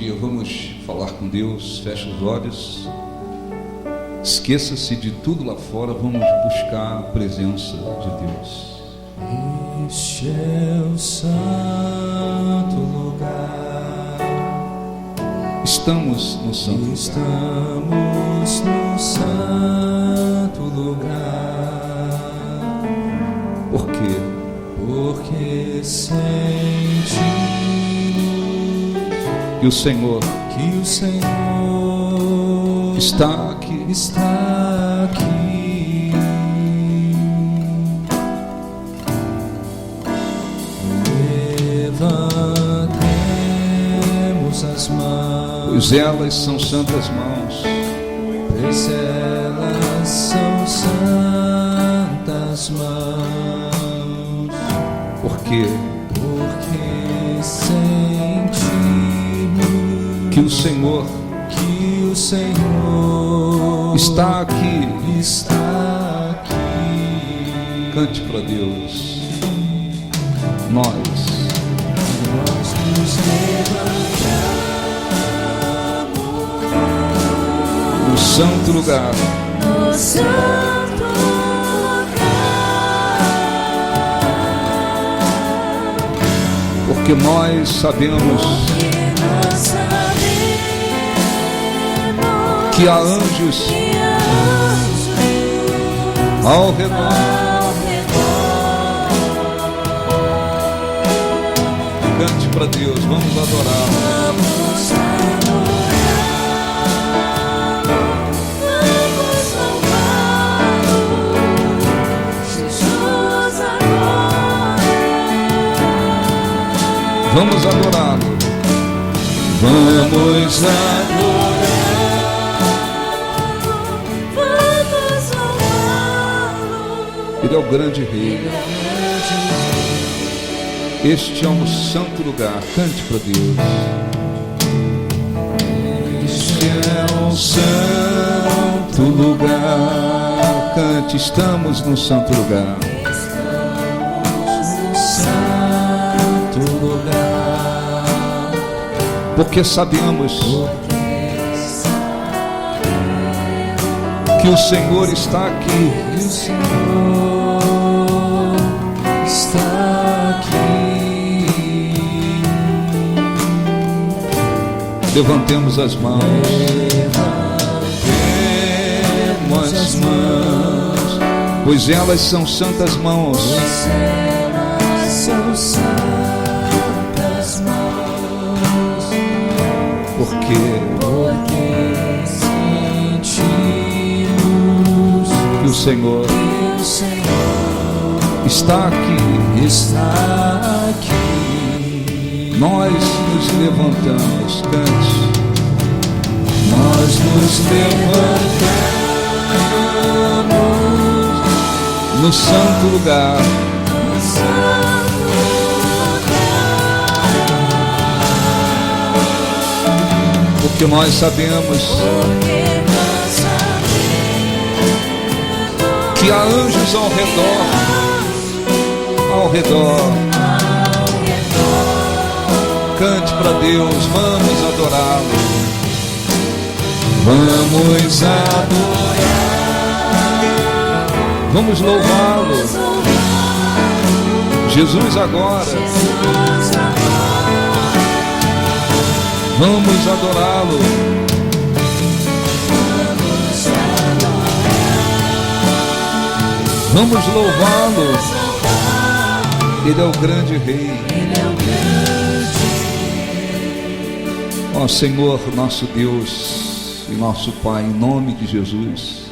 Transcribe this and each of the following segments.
dia, vamos falar com Deus. Feche os olhos, esqueça-se de tudo lá fora, vamos buscar a presença de Deus. Este é o santo lugar. Estamos no santo lugar. Estamos no santo lugar. Por quê? Porque sentimos Que o Senhor está aqui. Está aqui. Levantemos as mãos, Pois elas são santas mãos. pois elas são santas mãos. Por quê? Porque sentimos Que o Senhor está aqui. Está aqui. Cante para Deus. Nós Nos levantamos no santo lugar, no santo lugar, porque nós sabemos que há anjos ao redor. Cante para Deus, vamos adorar. Vamos adorá-lo. Vamos adorá-lo. Ele é o grande rei. Este é um santo lugar. Cante para Deus. Este é um santo lugar. Cante, estamos no santo lugar. Porque sabemos que o Senhor está aqui. o Senhor está aqui. Levantemos as mãos. Levantemos as mãos, pois elas são santas mãos. Pois elas são santas mãos. Porque sentimos que o Senhor que o Senhor está aqui. está aqui. Nós nos levantamos, cante. Nós nos levantamos No santo lugar, no santo lugar, porque nós sabemos porque nós sabemos que há anjos ao redor. Ao redor. Cante para Deus, vamos adorá-lo. Vamos adorar. Vamos louvá-lo. Jesus agora. Vamos adorá-lo. Vamos louvá-lo. Ele é o grande rei. Ó Senhor, nosso Deus e nosso Pai, em nome de Jesus,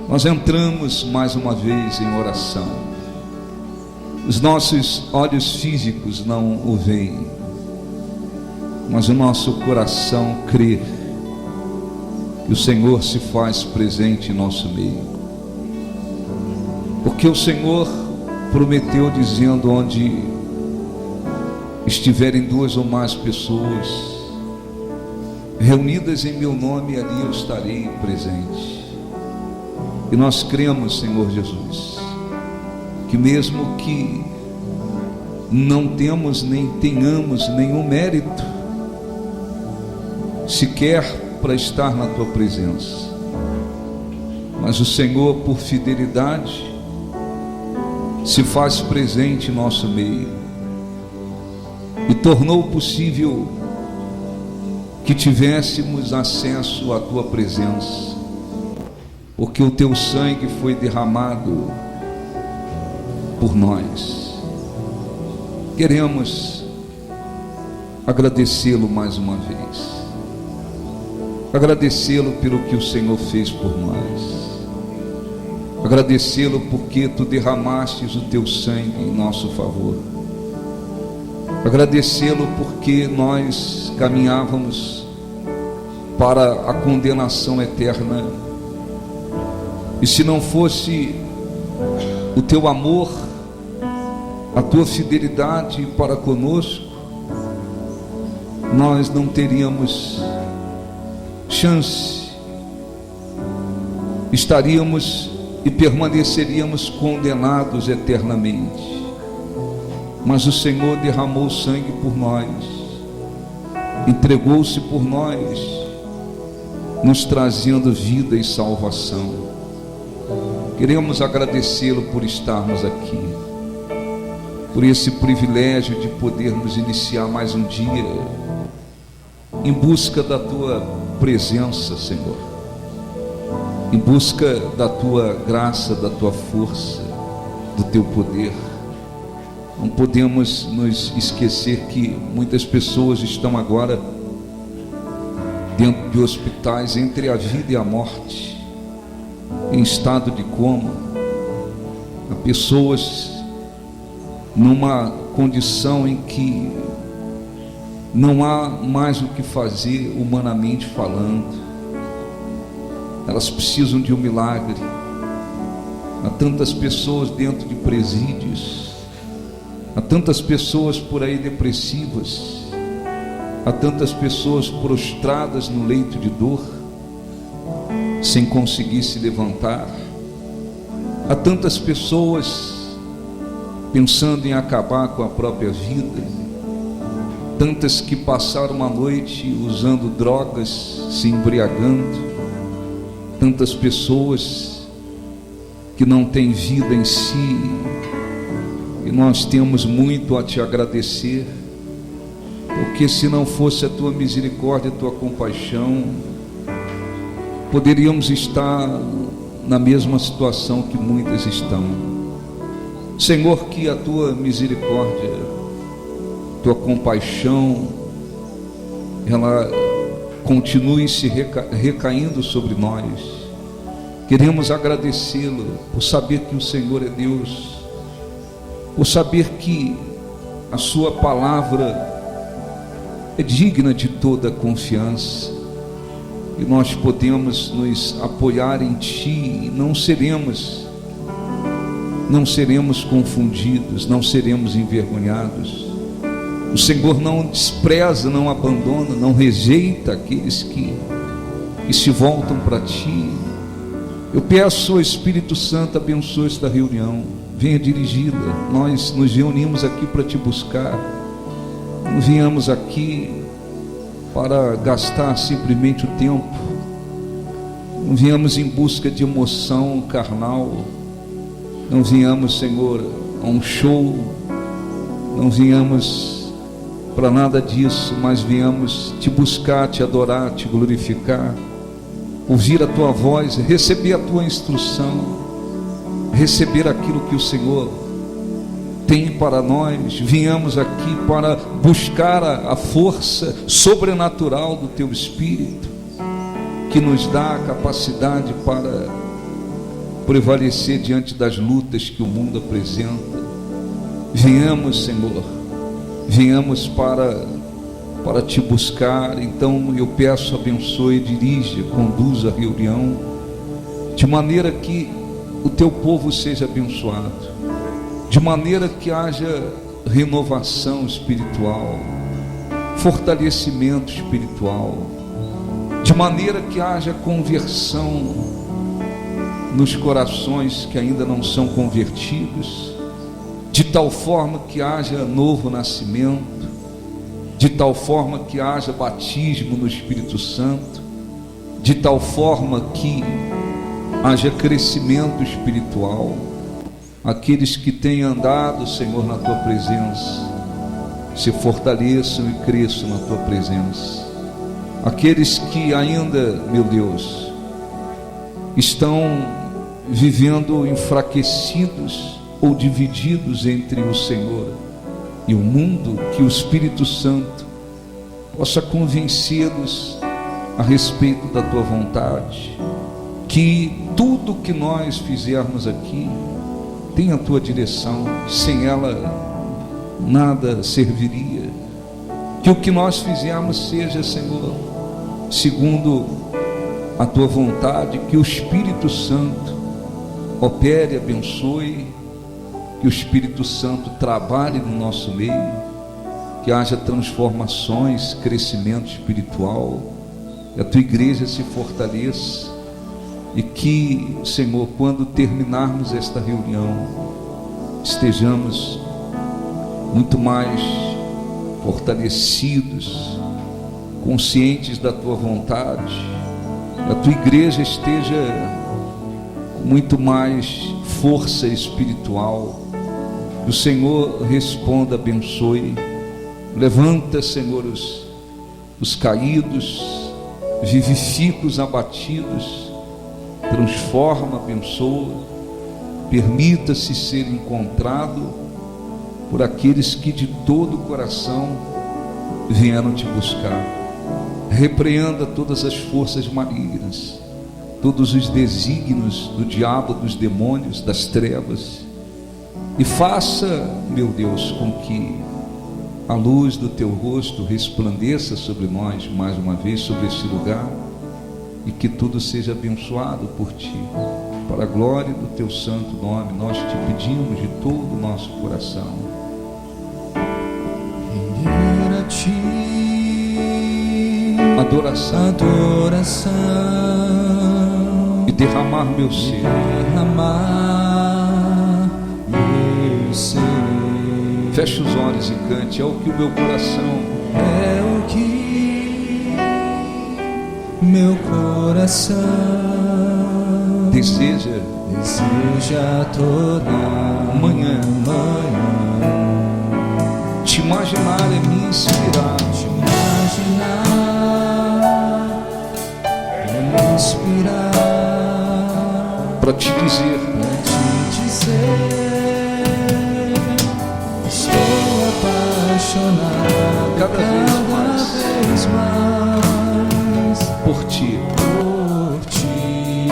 nós entramos mais uma vez em oração. Os nossos olhos físicos não o veem, mas o nosso coração crê que o Senhor se faz presente em nosso meio. Porque o Senhor prometeu dizendo: onde estiverem duas ou mais pessoas reunidas em meu nome, ali eu estarei presente. E nós cremos, Senhor Jesus, que mesmo que não temos nem tenhamos nenhum mérito, sequer para estar na tua presença. Mas o Senhor, por fidelidade, se faz presente em nosso meio e tornou possível que tivéssemos acesso à tua presença, porque o teu sangue foi derramado por nós. Queremos agradecê-lo mais uma vez, agradecê-lo pelo que o Senhor fez por nós, agradecê-lo porque tu derramastes o teu sangue em nosso favor, agradecê-lo porque nós caminhávamos para a condenação eterna, e se não fosse o teu amor, a tua fidelidade para conosco, nós não teríamos chance, estaríamos e permaneceríamos condenados eternamente. Mas o Senhor derramou sangue por nós, entregou-se por nós, nos trazendo vida e salvação. Queremos agradecê-lo por estarmos aqui, por esse privilégio de podermos iniciar mais um dia em busca da tua presença, Senhor, em busca da tua graça, da tua força, do teu poder. Não podemos nos esquecer que muitas pessoas estão agora dentro de hospitais entre a vida e a morte, em estado de coma. Há pessoas numa condição em que não há mais o que fazer humanamente falando. Elas precisam de um milagre. Há tantas pessoas dentro de presídios, há tantas pessoas por aí depressivas, há tantas pessoas prostradas no leito de dor, sem conseguir se levantar. Há tantas pessoas pensando em acabar com a própria vida, tantas que passaram uma noite usando drogas, se embriagando, tantas pessoas que não têm vida em si. E nós temos muito a te agradecer, porque se não fosse a tua misericórdia, a tua compaixão, poderíamos estar na mesma situação que muitas estão. Senhor, que a tua misericórdia, tua compaixão, ela continue se recaindo sobre nós. Queremos agradecê-lo por saber que o Senhor é Deus, por saber que a sua palavra é digna de toda confiança, e nós podemos nos apoiar em ti, e não seremos confundidos, não seremos envergonhados. O Senhor não despreza, não abandona, não rejeita aqueles que se voltam para ti. Eu peço ao Espírito Santo, abençoe esta reunião, venha dirigi-la. Nós nos reunimos aqui para te buscar, não viemos aqui para gastar simplesmente o tempo, não viemos em busca de emoção carnal, não viemos, Senhor, a um show, não viemos para nada disso, mas viemos te buscar, te adorar, te glorificar, ouvir a tua voz, receber a tua instrução, receber aquilo que o Senhor tem para nós. Viemos aqui para buscar a força sobrenatural do teu Espírito, que nos dá a capacidade para prevalecer diante das lutas que o mundo apresenta. Viemos, Senhor, viemos para te buscar. Então eu peço, abençoe, dirija, conduza a reunião, de maneira que o teu povo seja abençoado, de maneira que haja renovação espiritual, fortalecimento espiritual, de maneira que haja conversão nos corações que ainda não são convertidos, de tal forma que haja novo nascimento, de tal forma que haja batismo no Espírito Santo, de tal forma que haja crescimento espiritual. Aqueles que têm andado, Senhor, na tua presença, se fortaleçam e cresçam na tua presença. Aqueles que ainda, meu Deus, estão vivendo enfraquecidos ou divididos entre o Senhor e o mundo, que o Espírito Santo possa convencê-los a respeito da tua vontade, que tudo que nós fizermos aqui tenha a tua direção, sem ela nada serviria, que o que nós fizermos seja, Senhor, segundo a tua vontade, que o Espírito Santo opere, abençoe, que o Espírito Santo trabalhe no nosso meio, que haja transformações, crescimento espiritual, que a tua igreja se fortaleça, e que, Senhor, quando terminarmos esta reunião, estejamos muito mais fortalecidos, conscientes da tua vontade, que a tua igreja esteja com muito mais força espiritual, que o Senhor responda, abençoe, levanta, Senhor, os caídos, vivifica os abatidos, transforma, abençoa, permita-se ser encontrado por aqueles que de todo o coração vieram te buscar. Repreenda todas as forças malignas, todos os desígnios do diabo, dos demônios, das trevas, e faça, meu Deus, com que a luz do teu rosto resplandeça sobre nós mais uma vez, sobre este lugar, e que tudo seja abençoado por ti, para a glória do teu santo nome. Nós te pedimos de todo o nosso coração. Render a ti Adoração e derramar meu ser, derramar meu ser. Feche os olhos e cante. É o que o meu coração, É o que meu coração deseja toda manhã. manhã. Te imaginar é me inspirar, Te imaginar é me inspirar para te dizer: pra te dizer, estou apaixonado Cada vez mais por ti. por ti.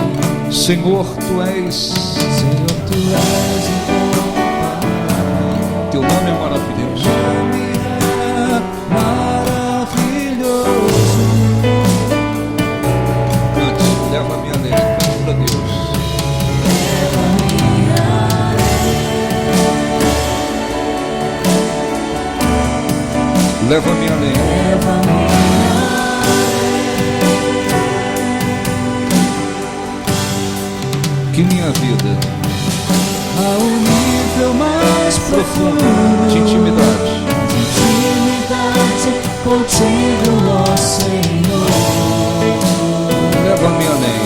Senhor, tu és, Senhor, tu és incomparável. teu nome é maravilhoso. Nome é maravilhoso. Cante, leva-me além, cante para Deus. Leva-me além, que minha vida Ao nível mais profunda profundo de intimidade intimidade contigo, ó Senhor. leva-me além,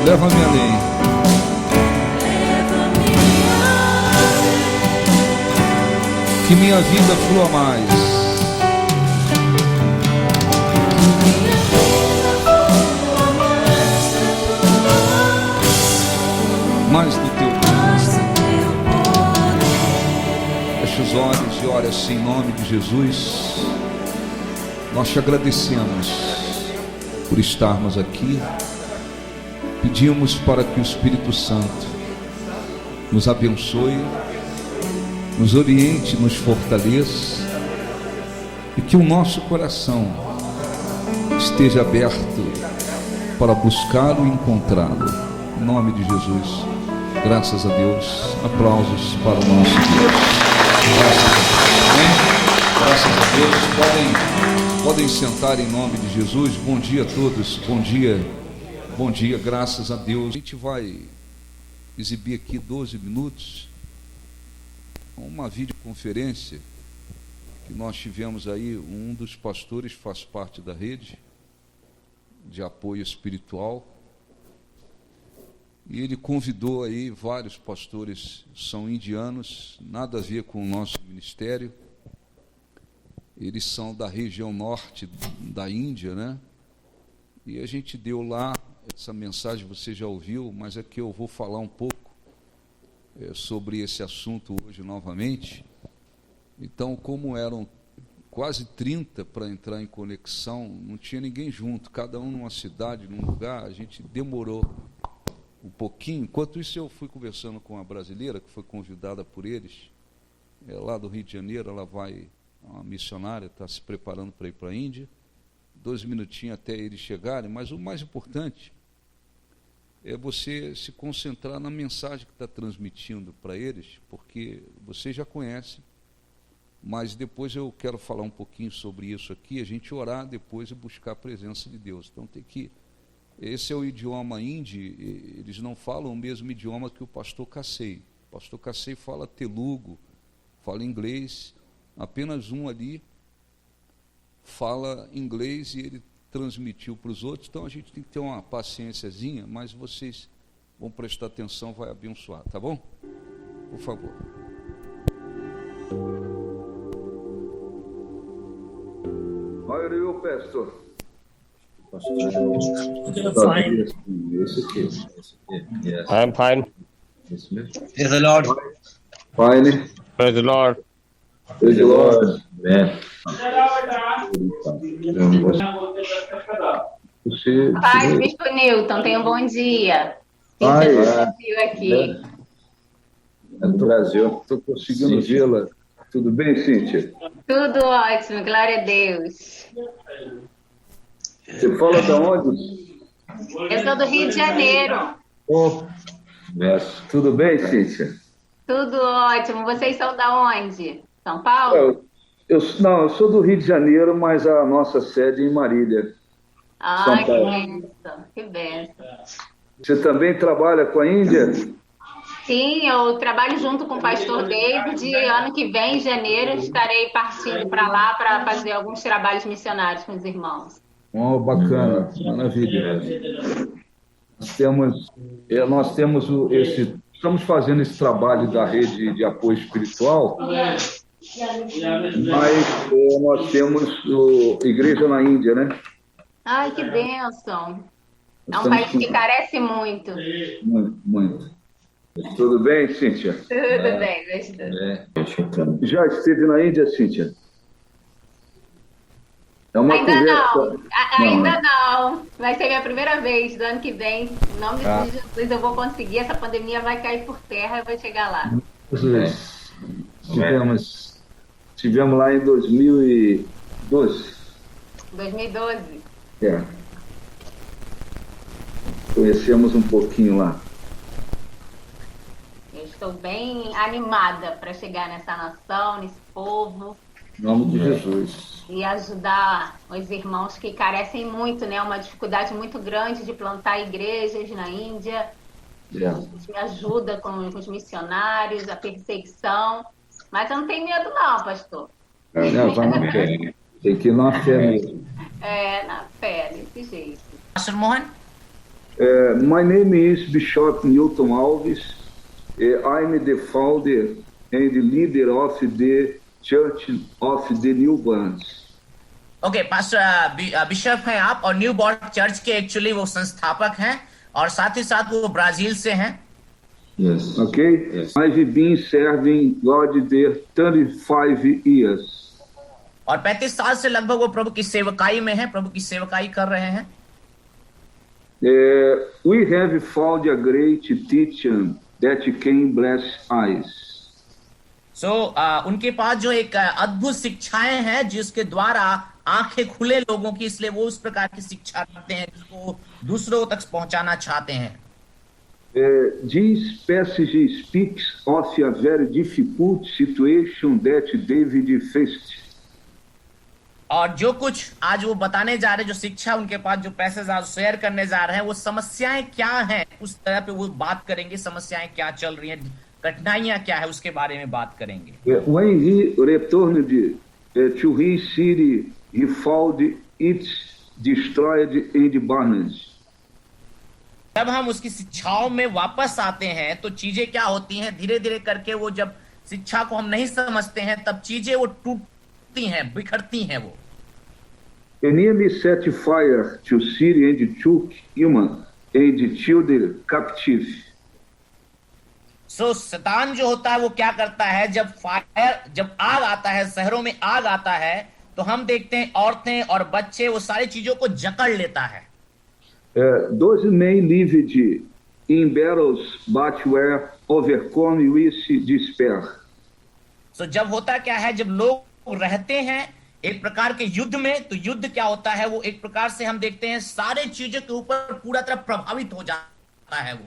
leva-me além, que minha vida flua mais, mais do teu poder. Feche os olhos e ore assim, em nome de Jesus. Nós te agradecemos por estarmos aqui. Pedimos para que o Espírito Santo nos abençoe, nos oriente, nos fortaleça, e que o nosso coração esteja aberto para buscá-lo e encontrá-lo. Em nome de Jesus. Graças a Deus. Aplausos para o nosso Deus. Graças a Deus. Podem sentar em nome de Jesus. Bom dia a todos. Bom dia. Bom dia. Graças a Deus. A gente vai exibir aqui 12 minutos uma videoconferência que nós tivemos aí. Um dos pastores faz parte da rede de apoio espiritual, e ele convidou aí vários pastores, são indianos, nada a ver com o nosso ministério, eles são da região norte da Índia, né? E a gente deu lá essa mensagem, você já ouviu, mas é que eu vou falar um pouco sobre esse assunto hoje novamente. Então, como eram quase 30 para entrar em conexão, não tinha ninguém junto, cada um numa cidade, num lugar, a gente demorou um pouquinho. Enquanto isso, eu fui conversando com a brasileira, que foi convidada por eles, lá do Rio de Janeiro. Ela vai, uma missionária, está se preparando para ir para a Índia, 2 minutinhos até eles chegarem, mas o mais importante é você se concentrar na mensagem que está transmitindo para eles, porque você já conhece, mas depois eu quero falar um pouquinho sobre isso aqui, a gente orar depois e buscar a presença de Deus. Então tem que... Esse é o idioma hindi, eles não falam o mesmo idioma que o pastor Cassei. O pastor Cassei fala telugu, fala inglês, apenas um ali fala inglês e ele transmitiu para os outros. Então a gente tem que ter uma paciênciazinha, mas vocês vão prestar atenção, vai abençoar, tá bom? Por favor. How are you, pastor? Okay, fine. I'm fine. Praise the Lord. Fine. Praise the Lord. Praise the Lord. Paz, Bispo Newton, tenha um bom dia. Ai, Brasil aqui. É do Brasil. Estou conseguindo vê-la. Tudo bem, Cíntia? Tudo ótimo, glória a Deus. Você fala de onde? Eu sou do Rio de Janeiro. Tudo bem, Cíntia? Tudo ótimo. Vocês são da onde? São Paulo? Eu sou do Rio de Janeiro, mas a nossa sede é em Marília. Ah, São que Paulo. bênção, que bênção. Você também trabalha com a Índia? Sim, eu trabalho junto com o pastor David e ano que vem, em janeiro, estarei partindo para lá para fazer alguns trabalhos missionários com os irmãos. Oh, bacana, maravilha. Nós temos estamos fazendo esse trabalho da rede de apoio espiritual, mas nós temos igreja na Índia, né? Ai, que bênção. É um país que carece muito. Muito, muito. Tudo bem, Cíntia? Tudo bem, gostou. Já esteve na Índia, Cíntia? É uma Ainda conversa... não, ainda não. Vai ser minha primeira vez do ano que vem. Em nome de Jesus, eu vou conseguir. Essa pandemia vai cair por terra, eu vou chegar lá. Tivemos lá em 2012. 2012. É. Conhecemos um pouquinho lá. Eu estou bem animada para chegar nessa nação, nesse povo. Em nome de Jesus. E ajudar os irmãos que carecem muito, né? Uma dificuldade muito grande de plantar igrejas na Índia. A gente me ajuda com os missionários, a perseguição. Mas eu não tenho medo não, pastor. Vai na fé. Tem que ir na fé mesmo. Na fé, desse jeito. Pastor Mohan? My name is Bishop Newton Alves. I'm the founder and leader of the Church of the Newborns. Okay pastor bishop हैं आप और new born church के एक्चुअली वो संस्थापक हैं और साथ ही साथ वो ब्राजील से हैं. Yes. Okay? Yes. I've been serving God there 35 years. और 35 साल से लगभग वो प्रभु की सेवकाई में हैं, प्रभु की सेवकाई कर रहे हैं. We have found a great teacher that can bless us. उनके पास जो एक अद्भुत शिक्षाएं हैं जिसके द्वारा आंखें खुले लोगों की, इसलिए वो उस प्रकार की शिक्षा करते हैं जिसको दूसरों तक पहुंचाना चाहते हैं. This passage speaks of a very difficult situation that David faced. और जो कुछ आज वो बताने जा रहे हैं, जो शिक्षा उनके पास, जो पैसेज आज शेयर करने जा रहे हैं, वो समस्याएं क्या हैं उस तरह पे वो बात करेंगे। समस्याएं क्या चल रही हैं, कठिनाइयां क्या है, उसके बारे में बात करेंगे। O retorno de to his city, he found it destroyed and burned. जब हम उसकी शिक्षाओं में वापस आते हैं तो चीजें क्या होती हैं, धीरे धीरे करके वो जब शिक्षा को हम नहीं समझते हैं तब चीजें वो टूटती हैं, बिखरती हैं वो। Enemy set fire to Syria and took human and children captive. सो शैतान जो होता है वो क्या करता है, जब आग आता है, शहरों में आग आता है, तो हम देखते हैं औरतें और बच्चे वो सारी चीजों को जकड़ लेता है। Those men lived in battles but were overcome with despair. सो जब होता क्या है, जब लोग रहते हैं एक प्रकार के युद्ध में, तो युद्ध क्या होता है, वो एक प्रकार से हम देखते हैं सारे चीजों के ऊपर पूरा तरह प्रभावित हो जाता है वो।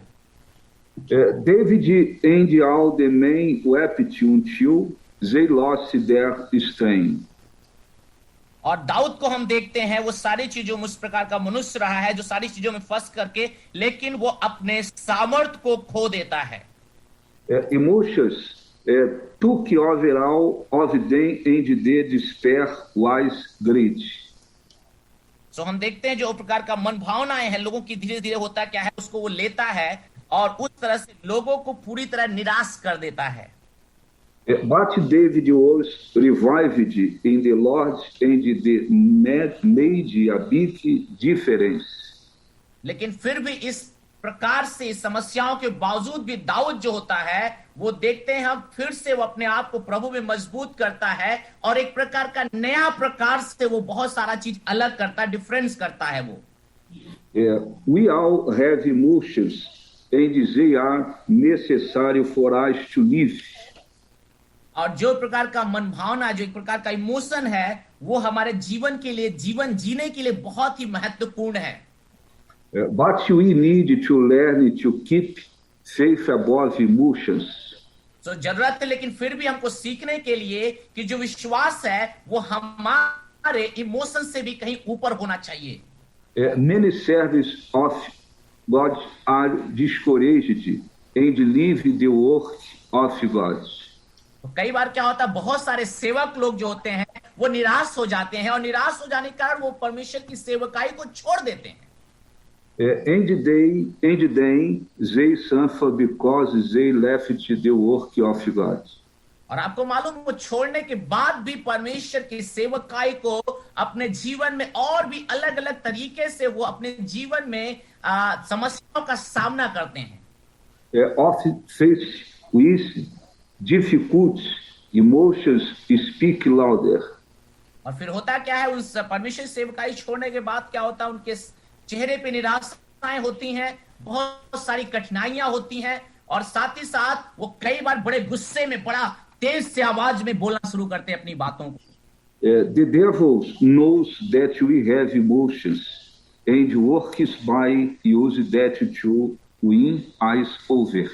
David and all the men wept until they lost their strength. और दाऊद को हम देखते हैं वो सारी चीजों में उस प्रकार का मनुष्य रहा है जो सारी चीजों में फंस करके, लेकिन वो अपने सामर्थ को खो देता है। Emotions took over all of them and the despair was great. सो हम देखते हैं जो प्रकार का मन भावनाएं हैं लोगों की, धीरे धीरे होता क्या है, उसको वो लेता है और उस तरह से लोगों को पूरी तरह निराश कर देता है। But David was revived in the Lord and they made a big difference. लेकिन फिर भी इस प्रकार से इस समस्याओं के बावजूद भी दाऊद जो होता है वो देखते हैं हम फिर से वो अपने आप को प्रभु में मजबूत करता है और एक प्रकार का नया प्रकार से वो बहुत सारा चीज अलग करता है, डिफरेंस करता है वो। We all have emotions and they are necessary for us to live. और जो प्रकार का मन भावना, जो एक प्रकार का इमोशन है, वो हमारे जीवन के लिए, जीवन जीने के लिए बहुत ही महत्वपूर्ण है। But we need to learn to keep faith above emotions. तो जरूरत है, लेकिन फिर भी हमको सीखने के लिए कि जो विश्वास है वो हमारे इमोशन से भी कहीं ऊपर होना चाहिए। Many servants of God are discouraged and leave the work of God. तो कई बार क्या होता है, बहुत सारे सेवक लोग जो होते हैं वो निराश हो जाते हैं और निराश हो जाने के कारण वो परमेश्वर की सेवकाई को छोड़ देते हैं। And then they suffer because they left the work of God. और आपको मालूम, वो छोड़ने के बाद भी परमेश्वर की सेवकाई को अपने जीवन में और भी अलग अलग तरीके से वो अपने जीवन में समस्याओं का सामना करते हैं। Of faith with difficult emotions speak louder. और फिर होता क्या है, उस परमेश्वर सेवकाई छोड़ने के बाद क्या होता है, उनके चेहरे पे निराशाएं होती हैं, बहुत सारी कठिनाइयां होती हैं और साथ ही साथ वो कई बार बड़े गुस्से में, बड़ा तेज से आवाज में बोलना शुरू करते हैं अपनी बातों को। The devil knows that we have emotions and works by use that to win us over.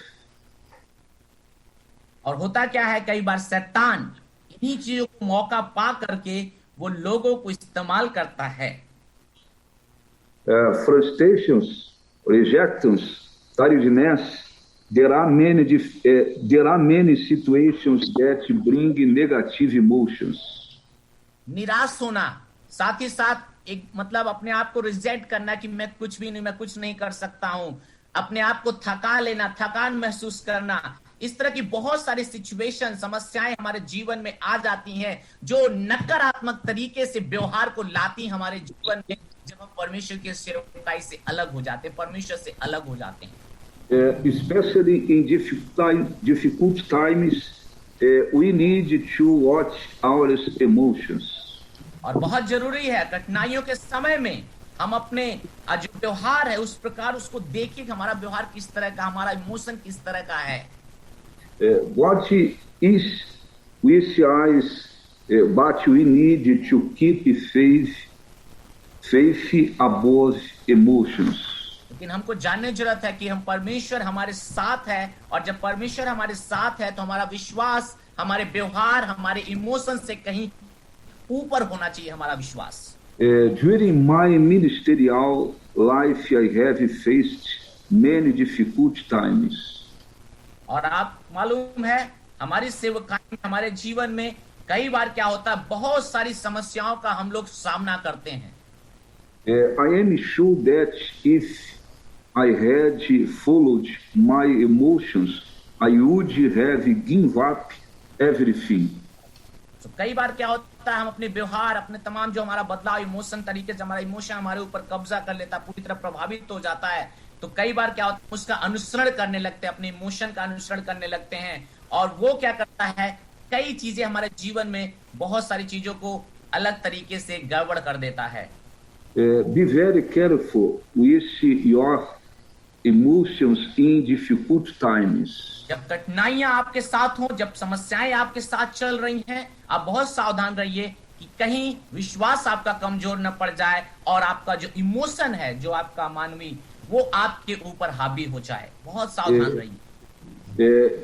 और होता क्या है, कई बार शैतान इन्हीं चीजों को मौका पा करके वो लोगों को इस्तेमाल करता है। Frustrations, rejections, tardiness. There are many situations that bring negative emotions. निराश होना, साथ ही साथ एक मतलब अपने आप को रिजेक्ट करना कि मैं कुछ भी नहीं, मैं कुछ नहीं कर सकता हूं, अपने आप को थका लेना, थकान महसूस करना, इस तरह की बहुत सारी सिचुएशन, समस्याएं हमारे जीवन में आ जाती हैं जो नकारात्मक तरीके से व्यवहार को लाती हमारे जीवन में, जब हम परमेश्वर के सेवकाई से अलग हो जाते हैं, परमेश्वर से अलग हो जाते हैं। Especially in difficult times, we need to watch our emotions. और बहुत जरूरी है कठिनाइयों के समय में हम अपने जो व्यवहार है उस प्रकार उसको देखिए कि हमारा व्यवहार किस तरह का, हमारा इमोशन किस तरह का है। What is with us, but we need to keep faith above emotions. लेकिन हमको जानने की जरूरत है कि हम परमेश्वर हमारे साथ है, और जब परमेश्वर हमारे साथ है तो हमारा विश्वास, हमारे व्यवहार, हमारे इमोशन से कहीं ऊपर होना चाहिए हमारा विश्वास। During my ministerial life, I have faced many difficult times. और आप मालूम है हमारी सेवकाई में, हमारे जीवन में कई बार क्या होता है, बहुत सारी समस्याओं का हम लोग सामना करते हैं। I am sure that if I had followed my emotions, I would have given up everything. तो कई बार क्या होता है, हम अपने व्यवहार, अपने तमाम जो हमारा बदलाव इमोशन तरीके से, हमारा इमोशन हमारे ऊपर कब्जा कर लेता है, पूरी तरह प्रभावित हो जाता है। तो कई बार क्या होता है, उसका अनुसरण करने लगते हैं, अपने इमोशन का अनुसरण करने लगते हैं, और वो क्या करता है, कई चीजें हमारे जीवन में, बहुत सारी चीजों को अलग तरीके से गड़बड़ कर देता है। Be very careful with your emotions in difficult times. जब कठिनाइयां आपके साथ हो, जब समस्याएं आपके साथ चल रही हैं, आप बहुत सावधान रहिए कि कहीं विश्वास आपका कमजोर न पड़ जाए और आपका जो इमोशन है, जो आपका मानवीय, वो आपके ऊपर हावी हो जाए। बहुत सावधान रहिए।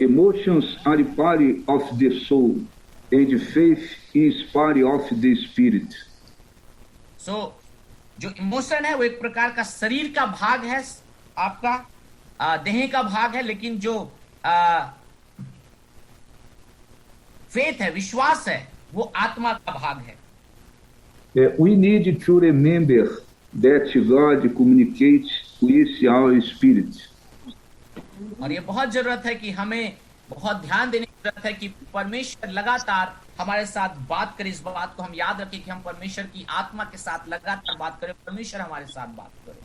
Emotions are part of the soul, and faith is part of the spirit. जो इमोशन है वो एक प्रकार का शरीर का भाग है, आपका देह का भाग है, लेकिन जो फेथ है, विश्वास है, वो आत्मा का भाग है। We need to remember that God communicates with our spirit. और ये बहुत जरूरत है कि हमें बहुत ध्यान देने की जरूरत है कि परमेश्वर लगातार हमारे साथ बात करे। इस बात को हम याद रखें कि हम परमेश्वर की आत्मा के साथ लगातार बात करें, परमेश्वर हमारे साथ बात करे।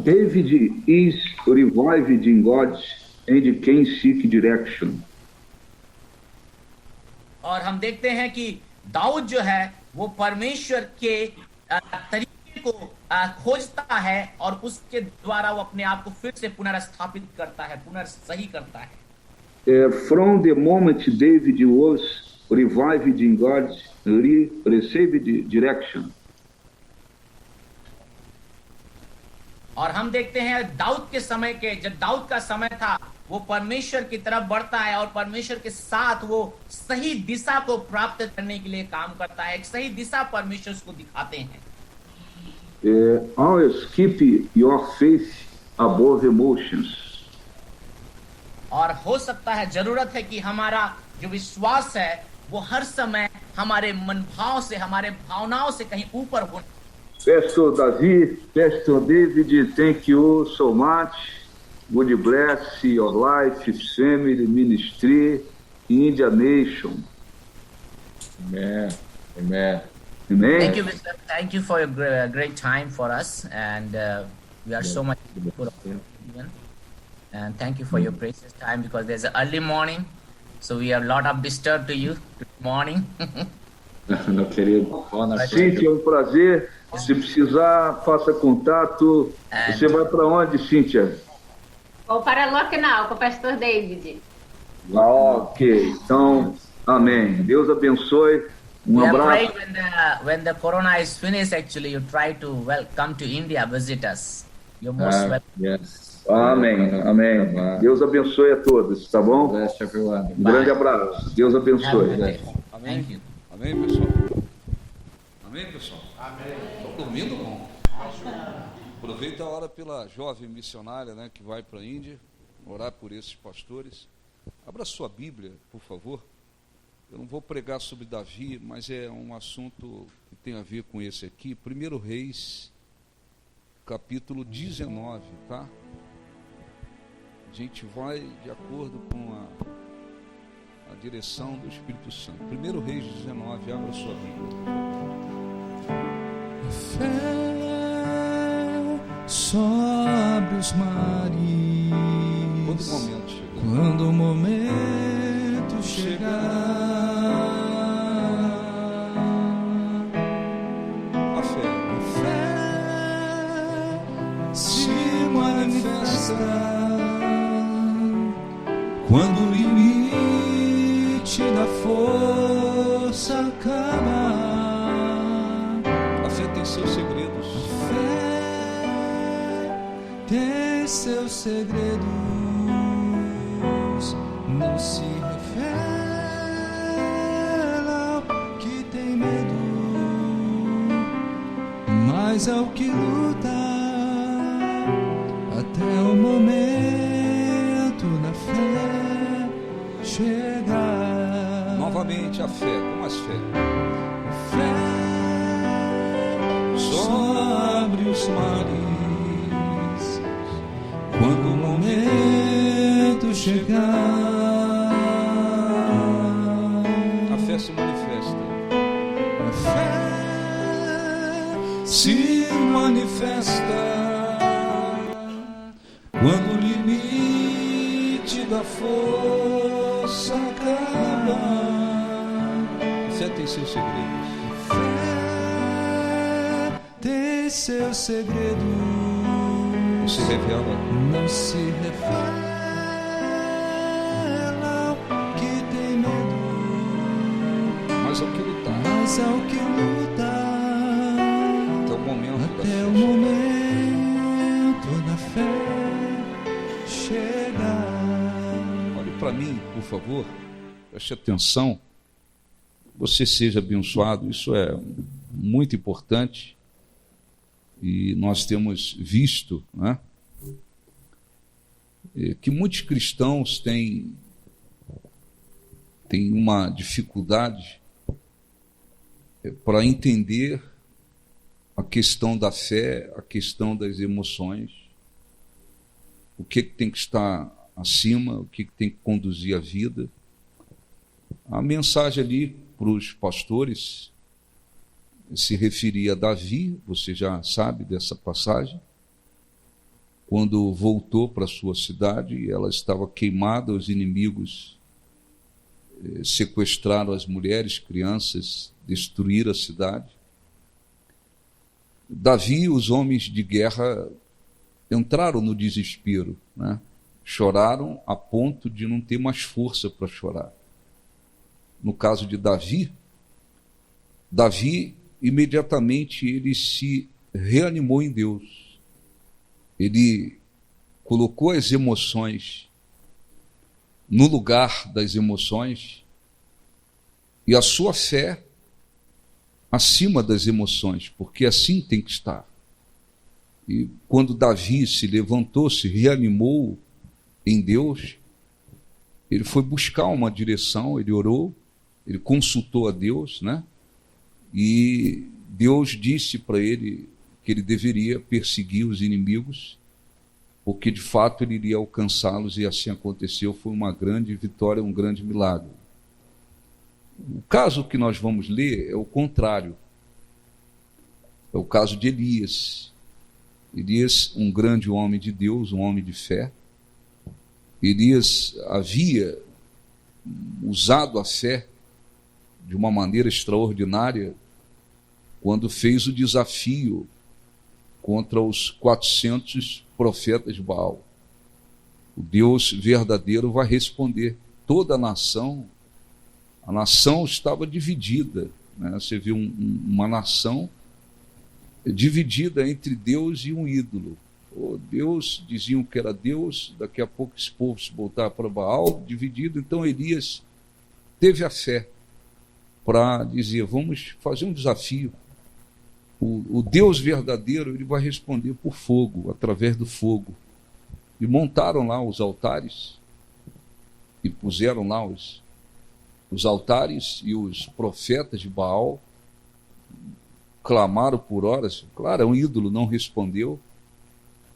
David is revived in God and can seek direction. और हम देखते हैं कि दाऊद जो है वो परमेश्वर के तरीके को खोजता है और उसके द्वारा वो अपने आप को फिर से पुनर्स्थापित करता है, पुनर्सही करता है। From the moment David was revived in God, he received direction. और हम देखते हैं दाऊद के समय के, जब दाऊद का समय था, वो परमेश्वर की तरफ बढ़ता है और परमेश्वर के साथ वो सही दिशा को प्राप्त करने के लिए काम करता है। एक सही दिशा परमेश्वर उसको दिखाते हैं। Always keep your faith above emotions. और हो सकता है, जरूरत है कि हमारा जो विश्वास है वो हर समय हमारे मन भाव से, हमारे भावनाओं से कहीं ऊपर हो। Pastor David, thank you so much. God bless your life, family, ministry, India nation. Amen. Amen. Amen. Thank you, Mr. Thank you for your great time for us, and we are so much grateful of you. And thank you for your precious time, because there's an early morning, so we have a lot of disturb to you. Good morning. Meu querido, boa noite. Cíntia, é um prazer. Se precisar, faça contato. Você vai para onde, Cíntia? Vou para Lucknow com o pastor David. Ok, então, amém. Deus abençoe. We are abraço. praying when the corona is finished, actually, you try to come to India, visit us. You're most welcome. Yes. Amém, amém. Deus abençoe a todos, tá bom? Bless everyone. Um grande abraço. Deus Have a abençoe. good day. Amém. Thank you. Amém, pessoal? Amém, pessoal? Amém. Estão dormindo, não? Aproveita a hora pela jovem missionária, né, que vai para a Índia, orar por esses pastores. Abra sua Bíblia, por favor. Eu não vou pregar sobre Davi, mas é um assunto que tem a ver com esse aqui. 1 Reis, capítulo 19, tá? A gente vai de acordo com a direção do Espírito Santo. 1 Reis 19, abra sua Bíblia. Fé sobre os mares. Quando o momento chegar. Quando o momento chegar. A fé. A fé se manifesta quando o limite da força acaba. A fé tem seus segredos. Fé tem seus segredos, não se revela ao que tem medo. mas é o que luta até o momento da fé chegar. Novamente a fé, como as fé? Fé só abre os mares quando o momento chegar. A fé se manifesta. A fé se manifesta quando o limite da força acaba. A fé tem seus segredos. Fé tem seus segredos. Não se revela. Não se revela que tem medo, Mas é o que lutar. mas é o que luta Até o momento da até o fé. momento da fé chegar. Olhe para mim, por favor. Preste atenção. Você seja abençoado. Isso é muito importante. E nós temos visto, né, que muitos cristãos têm uma dificuldade para entender a questão da fé, a questão das emoções, o que tem que estar acima, o que tem que conduzir a vida. A mensagem ali para os pastores se referia a Davi, você já sabe dessa passagem, quando voltou para sua cidade, ela estava queimada, os inimigos sequestraram as mulheres, crianças, destruíram a cidade. Davi, os homens de guerra entraram no desespero, né? Choraram a ponto de não ter mais força para chorar. No caso de Davi, imediatamente ele se reanimou em Deus. Ele colocou as emoções no lugar das emoções e a sua fé acima das emoções, porque assim tem que estar. E quando Davi se levantou, se reanimou em Deus, ele foi buscar uma direção, ele orou, ele consultou a Deus, né? E Deus disse para ele que ele deveria perseguir os inimigos, porque de fato ele iria alcançá-los, e assim aconteceu. Foi uma grande vitória, um grande milagre. O caso que nós vamos ler é o contrário. É o caso de Elias. Elias, um grande homem de Deus, um homem de fé. Elias havia usado a fé de uma maneira extraordinária quando fez o desafio contra os 400 profetas de Baal. O Deus verdadeiro vai responder. Toda a nação estava dividida, né? Você viu uma nação dividida entre Deus e um ídolo. Deus, diziam que era Deus, daqui a pouco esse povo se voltar para Baal, dividido. Então Elias teve a fé para dizer: vamos fazer um desafio. O Deus verdadeiro, ele vai responder por fogo, através do fogo. E montaram lá os altares e puseram lá os altares, e os profetas de Baal clamaram por horas. Claro, é um ídolo, não respondeu.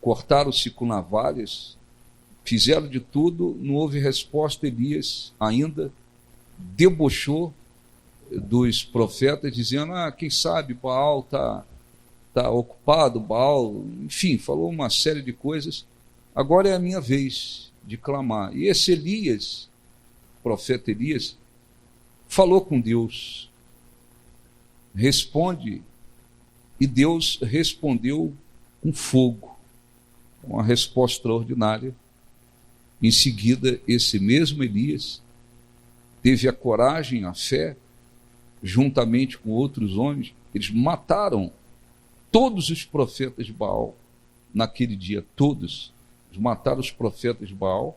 Cortaram-se com navalhas, fizeram de tudo, não houve resposta. Elias ainda debochou dos profetas, dizendo: quem sabe Baal está ocupado, Baal, enfim, falou uma série de coisas. Agora é a minha vez de clamar. E esse Elias, o profeta Elias, falou com Deus: responde. E Deus respondeu com fogo, uma resposta extraordinária. Em seguida, esse mesmo Elias teve a coragem, a fé, juntamente com outros homens. Eles mataram todos os profetas de Baal naquele dia, todos. Eles mataram os profetas de Baal.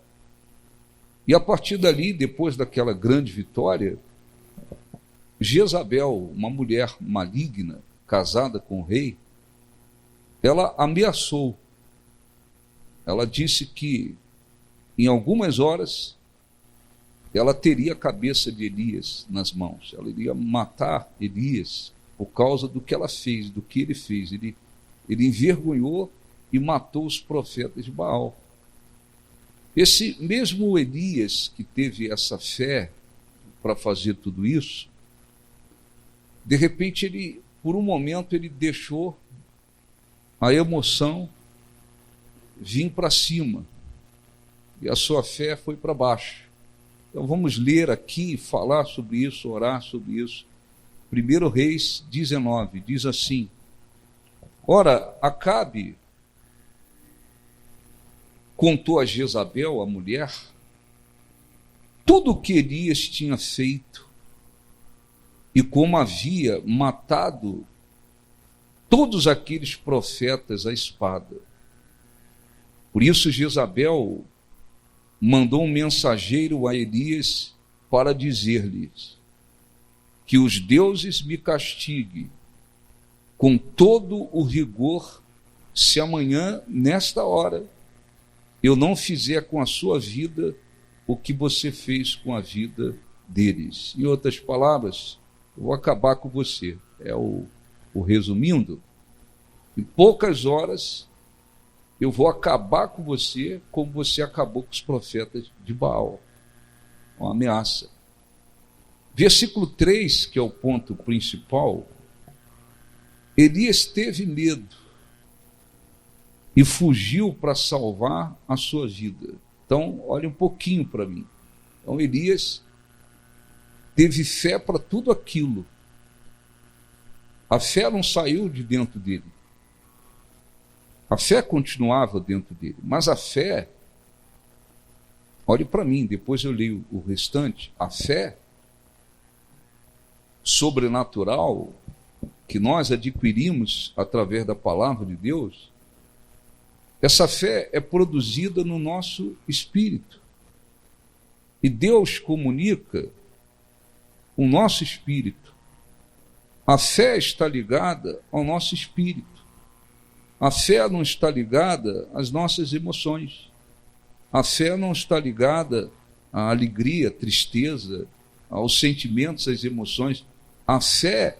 E a partir dali, depois daquela grande vitória, Jezabel, uma mulher maligna, casada com o rei, ela ameaçou. Ela disse que em algumas horas ela teria a cabeça de Elias nas mãos. Ela iria matar Elias por causa do que ela fez, do que ele fez. Ele envergonhou e matou os profetas de Baal. Esse mesmo Elias que teve essa fé para fazer tudo isso, de repente por um momento ele deixou a emoção vir para cima e a sua fé foi para baixo. Então vamos ler aqui, falar sobre isso, orar sobre isso. 1 Reis 19 diz assim: ora, Acabe contou a Jezabel, a mulher, tudo o que Elias tinha feito e como havia matado todos aqueles profetas à espada. Por isso Jezabel mandou um mensageiro a Elias para dizer-lhes: que os deuses me castiguem com todo o rigor, se amanhã, nesta hora, eu não fizer com a sua vida o que você fez com a vida deles. Em outras palavras, eu vou acabar com você. É o resumindo. Em poucas horas, eu vou acabar com você como você acabou com os profetas de Baal. Uma ameaça. Versículo 3, que é o ponto principal, Elias teve medo e fugiu para salvar a sua vida. Então, olha um pouquinho para mim. Então, Elias teve fé para tudo aquilo. A fé não saiu de dentro dele. A fé continuava dentro dele. Mas a fé, olhe para mim, depois eu leio o restante. A fé sobrenatural que nós adquirimos através da palavra de Deus, essa fé é produzida no nosso espírito. E Deus comunica o nosso espírito. A fé está ligada ao nosso espírito. A fé não está ligada às nossas emoções. A fé não está ligada à alegria, à tristeza, aos sentimentos, às emoções. A fé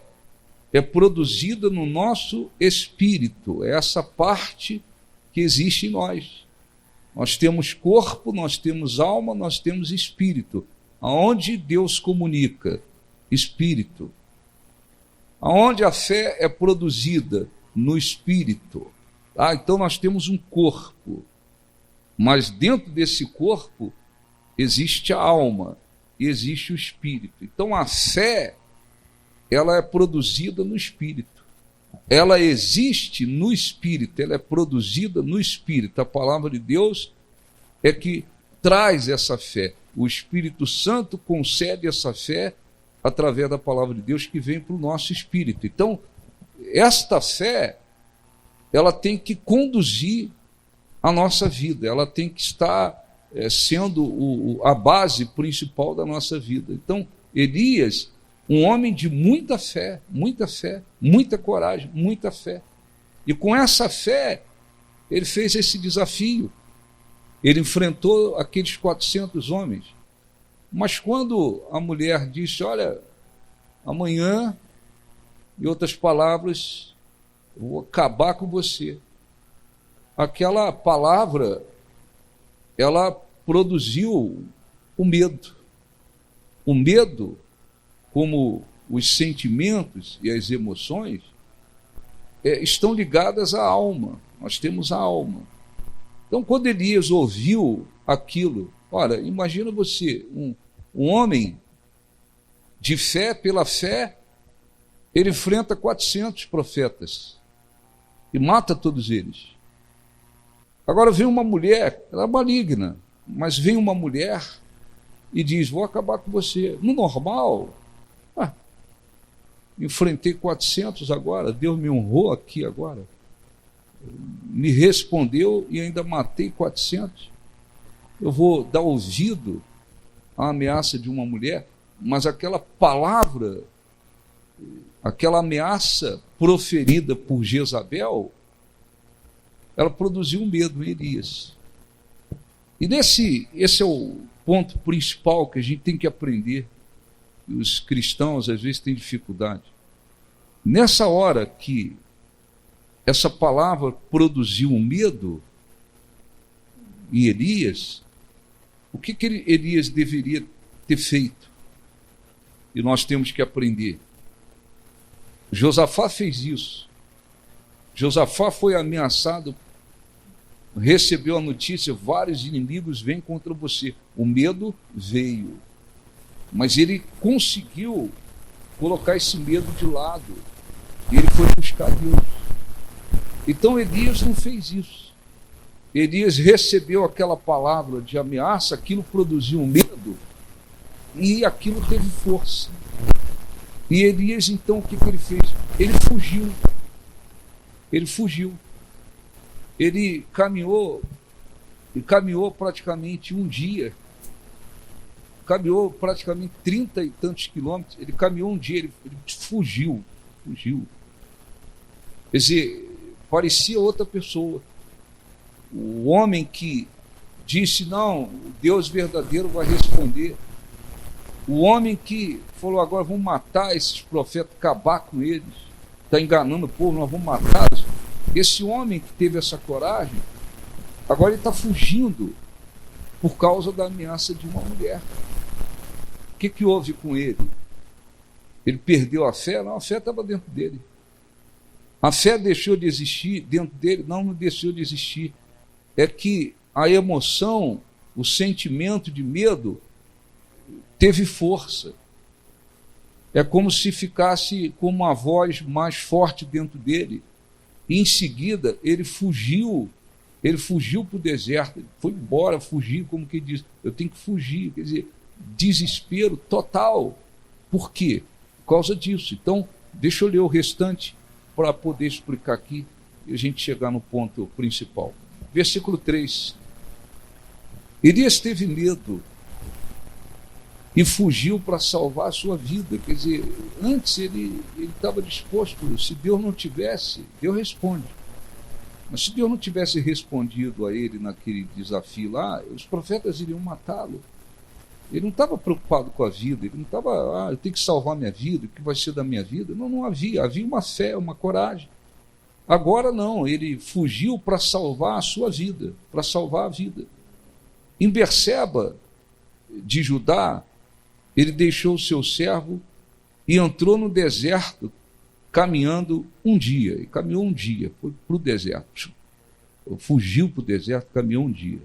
é produzida no nosso espírito. É essa parte que existe em nós. Nós temos corpo, nós temos alma, nós temos espírito. Aonde Deus comunica? Espírito. Aonde a fé é produzida? No espírito. Então nós temos um corpo, mas dentro desse corpo existe a alma e existe o espírito. Então a fé, ela é produzida no espírito. Ela existe no espírito, ela é produzida no espírito. A palavra de Deus é que traz essa fé. O Espírito Santo concede essa fé através da palavra de Deus que vem para o nosso espírito. Então, esta fé, ela tem que conduzir a nossa vida, ela tem que estar sendo a base principal da nossa vida. Então, Elias, um homem de muita fé, muita coragem, muita fé. E com essa fé, ele fez esse desafio. Ele enfrentou aqueles 400 homens. Mas quando a mulher disse, olha, amanhã, em outras palavras, eu vou acabar com você. Aquela palavra, ela produziu o medo. O medo, como os sentimentos e as emoções, estão ligadas à alma. Nós temos a alma. Então, quando Elias ouviu aquilo, olha, imagina você, um homem de fé, pela fé, ele enfrenta 400 profetas e mata todos eles. Agora vem uma mulher, ela é maligna, mas vem uma mulher e diz, vou acabar com você. No normal, enfrentei 400 agora, Deus me honrou aqui agora, me respondeu e ainda matei 400. Eu vou dar ouvido à ameaça de uma mulher, mas aquela palavra, aquela ameaça proferida por Jezabel, ela produziu um medo em Elias. E esse é o ponto principal que a gente tem que aprender. E os cristãos às vezes têm dificuldade. Nessa hora que essa palavra produziu um medo em Elias, o que Elias deveria ter feito? E nós temos que aprender. Josafá fez isso. Josafá foi ameaçado, recebeu a notícia, vários inimigos vêm contra você. O medo veio. Mas ele conseguiu colocar esse medo de lado. E ele foi buscar Deus. Então Elias não fez isso. Elias recebeu aquela palavra de ameaça, aquilo produziu um medo, e aquilo teve força. E Elias, então, o que ele fez? Ele fugiu. Ele fugiu. Ele caminhou praticamente um dia. Caminhou praticamente 30 e tantos quilômetros. Ele caminhou um dia, ele fugiu. Quer dizer, parecia outra pessoa. O homem que disse, não, o Deus verdadeiro vai responder. O homem que falou, agora vamos matar esses profetas, acabar com eles. Está enganando o povo, nós vamos matá-los. Esse homem que teve essa coragem, agora ele está fugindo por causa da ameaça de uma mulher. O que houve com ele? Ele perdeu a fé? Não, a fé estava dentro dele. A fé deixou de existir dentro dele? Não deixou de existir. É que a emoção, o sentimento de medo teve força. É como se ficasse com uma voz mais forte dentro dele. E em seguida ele fugiu para o deserto, ele foi embora, fugiu, como que diz, eu tenho que fugir, quer dizer, desespero total. Por quê? Por causa disso. Então, deixa eu ler o restante para poder explicar aqui e a gente chegar no ponto principal. Versículo 3. Elias teve medo e fugiu para salvar a sua vida. Quer dizer, antes ele estava disposto, se Deus não tivesse, Deus responde. Mas se Deus não tivesse respondido a ele naquele desafio lá, os profetas iriam matá-lo. Ele não estava preocupado com a vida, ele não estava, eu tenho que salvar minha vida, o que vai ser da minha vida? Não havia uma fé, uma coragem. Agora não, ele fugiu para salvar a sua vida, para salvar a vida. Em Berseba de Judá, ele deixou o seu servo e entrou no deserto caminhando um dia. E caminhou um dia, foi para o deserto. Fugiu para o deserto, caminhou um dia.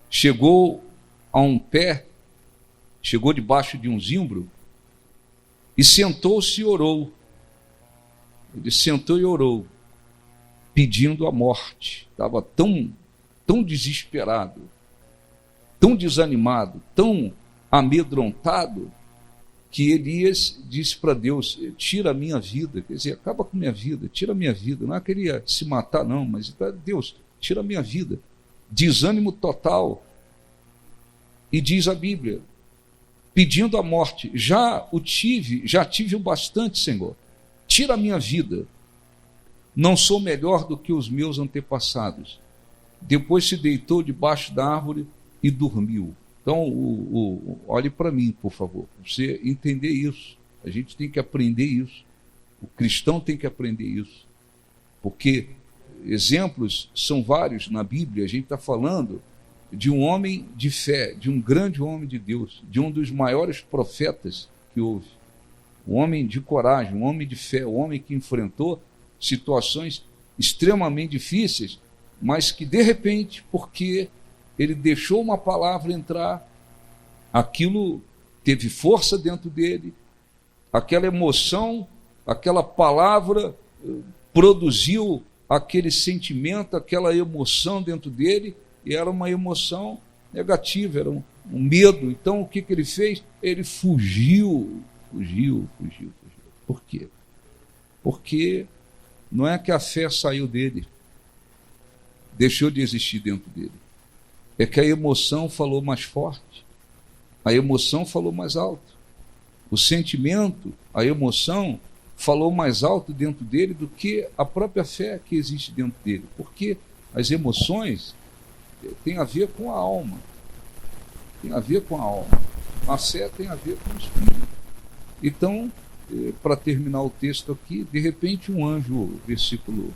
Chegou a um pé, chegou debaixo de um zimbro e sentou-se e orou. Ele sentou e orou, pedindo a morte. Estava tão desesperado, tão desanimado, tão amedrontado, que Elias disse para Deus, tira a minha vida, quer dizer, acaba com a minha vida, tira a minha vida. Não queria se matar não, mas Deus, tira a minha vida. Desânimo total. E diz a Bíblia, pedindo a morte, já tive o bastante, Senhor, tira a minha vida, não sou melhor do que os meus antepassados. Depois se deitou debaixo da árvore e dormiu. Então, olhe para mim, por favor, para você entender isso. A gente tem que aprender isso. O cristão tem que aprender isso. Porque exemplos são vários na Bíblia. A gente está falando de um homem de fé, de um grande homem de Deus, de um dos maiores profetas que houve. Um homem de coragem, um homem de fé, um homem que enfrentou situações extremamente difíceis, mas que de repente, porque ele deixou uma palavra entrar, aquilo teve força dentro dele, aquela emoção, aquela palavra produziu aquele sentimento, aquela emoção dentro dele, e era uma emoção negativa, era um medo. Então o que ele fez? Ele fugiu. Por quê? Porque não é que a fé saiu dele, deixou de existir dentro dele. É que a emoção falou mais forte, a emoção falou mais alto. O sentimento, a emoção falou mais alto dentro dele do que a própria fé que existe dentro dele, porque as emoções têm a ver com a alma, tem a ver com a alma, a fé tem a ver com o espírito. Então, para terminar o texto aqui, de repente um anjo, versículo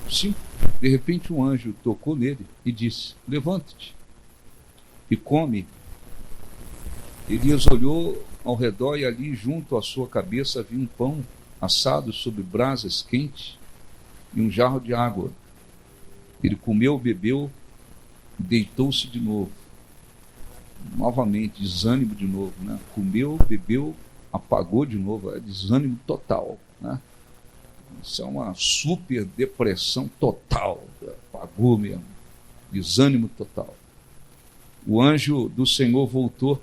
5, de repente um anjo tocou nele e disse: levanta-te e come. Elias olhou ao redor e ali junto à sua cabeça havia um pão assado sobre brasas quentes e um jarro de água. Ele comeu, bebeu e deitou-se de novo. Novamente, desânimo de novo, né? Comeu, bebeu, apagou de novo, é desânimo total, né? Isso é uma super depressão total, apagou mesmo, desânimo total. O anjo do Senhor voltou,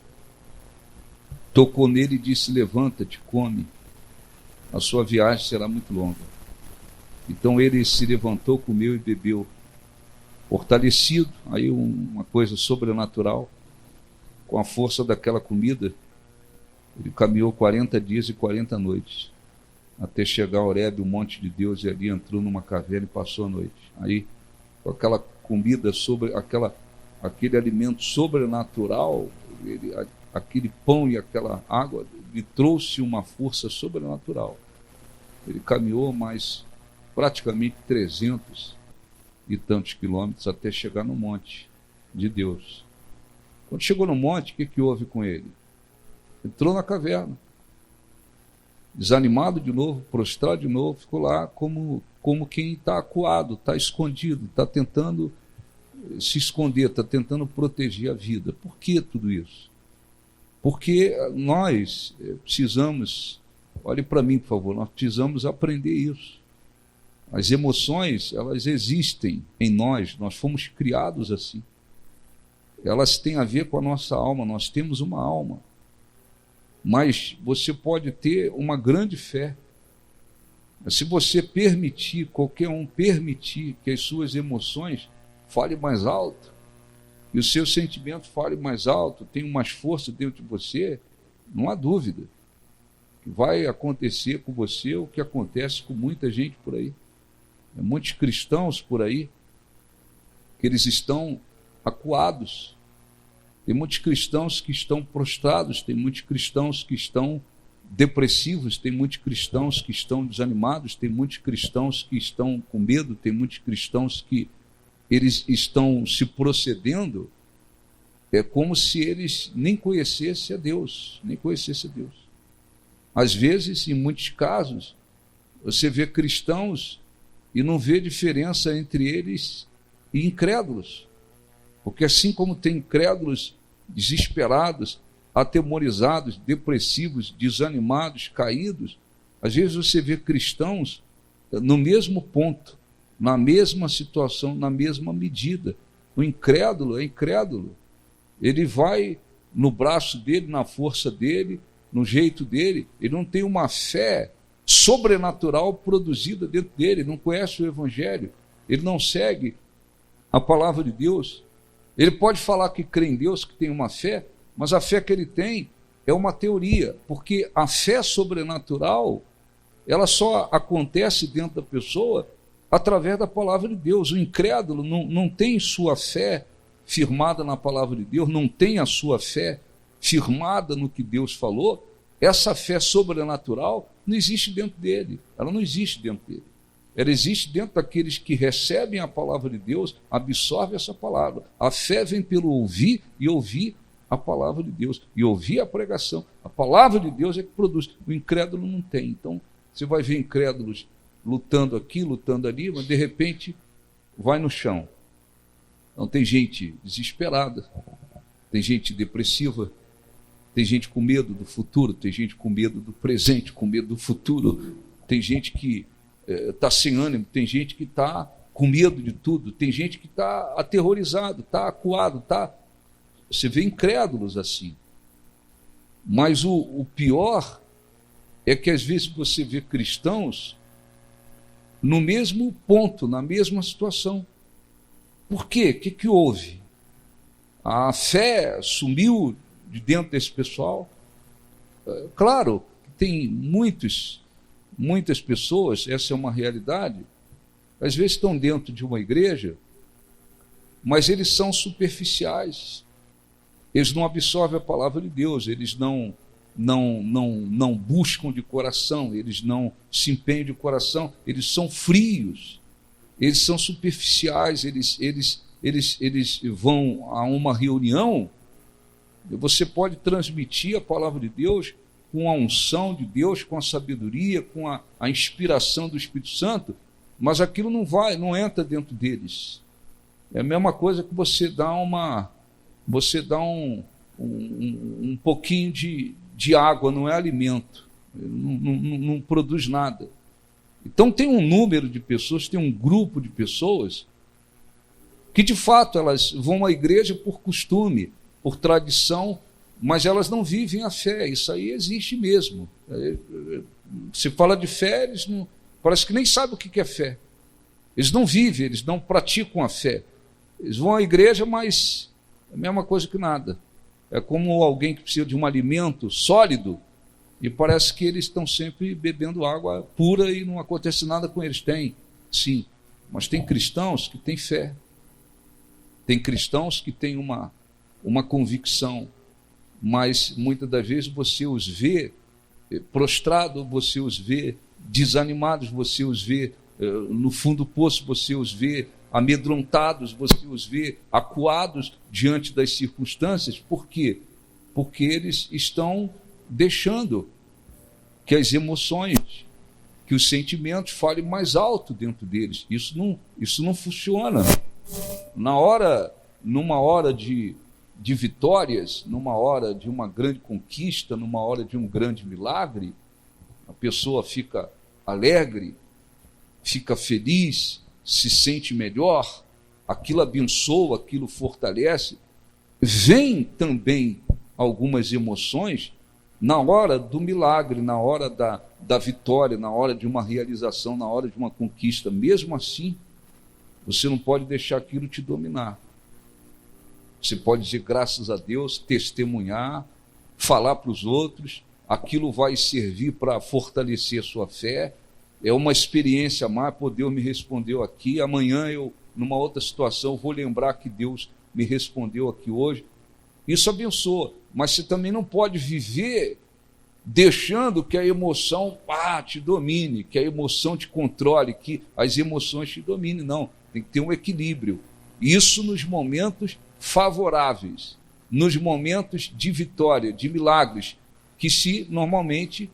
tocou nele e disse: levanta-te, come, a sua viagem será muito longa. Então ele se levantou, comeu e bebeu, fortalecido, aí uma coisa sobrenatural, com a força daquela comida. Ele caminhou 40 dias e 40 noites, até chegar a Horebe, o monte de Deus, e ali entrou numa caverna e passou a noite. Aí, com aquela comida, aquele alimento sobrenatural, aquele pão e aquela água, lhe trouxe uma força sobrenatural. Ele caminhou mais praticamente 300 e tantos quilômetros até chegar no monte de Deus. Quando chegou no monte, o que houve com ele? Entrou na caverna, desanimado de novo, prostrado de novo, ficou lá como quem está acuado, está escondido, está tentando se esconder, está tentando proteger a vida. Por que tudo isso? Porque nós precisamos, olhe para mim, por favor, nós precisamos aprender isso. As emoções, elas existem em nós fomos criados assim. Elas têm a ver com a nossa alma, nós temos uma alma. Mas você pode ter uma grande fé. Se você permitir, qualquer um permitir que as suas emoções falem mais alto, e os seus sentimentos falem mais alto, tenham mais força dentro de você, não há dúvida que vai acontecer com você o que acontece com muita gente por aí. Muitos cristãos por aí, que eles estão acuados. Tem muitos cristãos que estão prostrados, tem muitos cristãos que estão depressivos, tem muitos cristãos que estão desanimados, tem muitos cristãos que estão com medo, tem muitos cristãos que eles estão se procedendo como se eles nem conhecessem a Deus, nem conhecessem a Deus. Às vezes, em muitos casos, você vê cristãos e não vê diferença entre eles e incrédulos. Porque assim como tem incrédulos desesperados, atemorizados, depressivos, desanimados, caídos, às vezes você vê cristãos no mesmo ponto, na mesma situação, na mesma medida. O incrédulo é incrédulo. Ele vai no braço dele, na força dele, no jeito dele. Ele não tem uma fé sobrenatural produzida dentro dele. Ele não conhece o Evangelho. Ele não segue a palavra de Deus. Ele pode falar que crê em Deus, que tem uma fé, mas a fé que ele tem é uma teoria, porque a fé sobrenatural, ela só acontece dentro da pessoa através da palavra de Deus. O incrédulo não tem sua fé firmada na palavra de Deus, não tem a sua fé firmada no que Deus falou. Essa fé sobrenatural não existe dentro dele, ela não existe dentro dele. Ela existe dentro daqueles que recebem a palavra de Deus, absorvem essa palavra. A fé vem pelo ouvir e ouvir a palavra de Deus, e ouvir a pregação. A palavra de Deus é que produz. O incrédulo não tem. Então, você vai ver incrédulos lutando aqui, lutando ali, mas de repente vai no chão. Então tem gente desesperada, tem gente depressiva, tem gente com medo do futuro, tem gente com medo do presente, com medo do futuro, tem gente que está sem ânimo, tem gente que está com medo de tudo, tem gente que está aterrorizado, está acuado, você vê incrédulos assim. Mas o pior é que às vezes você vê cristãos no mesmo ponto, na mesma situação. Por quê? O que houve? A fé sumiu de dentro desse pessoal? Claro, tem muitos muitas pessoas, essa é uma realidade, às vezes estão dentro de uma igreja, mas eles são superficiais. Eles não absorvem a palavra de Deus, eles não buscam de coração, eles não se empenham de coração, eles são frios, eles são superficiais, eles vão a uma reunião. Você pode transmitir a palavra de Deus com a unção de Deus, com a sabedoria, com a inspiração do Espírito Santo, mas aquilo não entra dentro deles. É a mesma coisa que você dá um pouquinho de água, não é alimento, não produz nada. Então tem um número de pessoas, tem um grupo de pessoas que de fato elas vão à igreja por costume, por tradição, mas elas não vivem a fé. Isso aí existe mesmo. Se fala de fé, eles não, parece que nem sabem o que é fé. Eles não vivem, eles não praticam a fé. Eles vão à igreja, mas é a mesma coisa que nada. É como alguém que precisa de um alimento sólido e parece que eles estão sempre bebendo água pura e não acontece nada com eles. Tem, sim, mas tem cristãos que têm fé. Tem cristãos que têm uma convicção, mas muitas das vezes você os vê prostrados, você os vê desanimados, você os vê no fundo do poço, você os vê amedrontados, você os vê acuados diante das circunstâncias. Por quê? Porque eles estão deixando que as emoções, que os sentimentos falem mais alto dentro deles. Isso não funciona. Numa hora de vitórias, numa hora de uma grande conquista, numa hora de um grande milagre, a pessoa fica alegre, fica feliz, se sente melhor, aquilo abençoa, aquilo fortalece. Vem também algumas emoções na hora do milagre, na hora da vitória, na hora de uma realização, na hora de uma conquista. Mesmo assim, você não pode deixar aquilo te dominar. Você pode dizer graças a Deus, testemunhar, falar para os outros, aquilo vai servir para fortalecer a sua fé. É uma experiência a mais, pô, Deus me respondeu aqui, amanhã eu, numa outra situação, vou lembrar que Deus me respondeu aqui hoje. Isso abençoa, mas você também não pode viver deixando que a emoção te domine, que a emoção te controle, que as emoções te dominem. Não, tem que ter um equilíbrio. Isso nos momentos favoráveis, nos momentos de vitória, de milagres, que se normalmente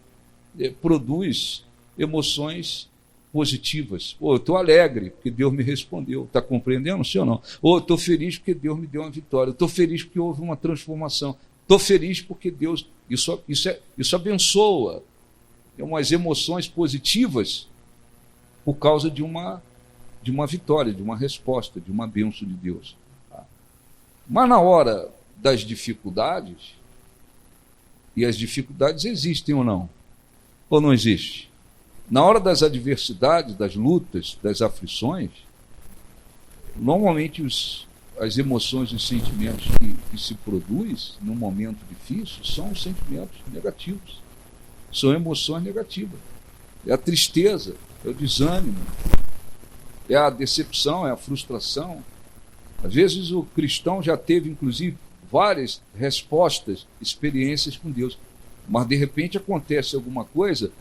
produz emoções positivas. Eu estou alegre porque Deus me respondeu. Está compreendendo, sim ou não? Ou estou feliz porque Deus me deu uma vitória. Estou feliz porque houve uma transformação. Estou feliz porque Deus... Isso abençoa. É umas emoções positivas por causa de uma vitória, de uma resposta, de uma bênção de Deus. Mas na hora das dificuldades, e as dificuldades existem ou não? Ou não existe? Na hora das adversidades, das lutas, das aflições, normalmente as emoções e os sentimentos que se produzem num momento difícil são os sentimentos negativos. São emoções negativas. É a tristeza, é o desânimo, é a decepção, é a frustração. Às vezes o cristão já teve, inclusive, várias respostas, experiências com Deus, mas de repente acontece alguma coisa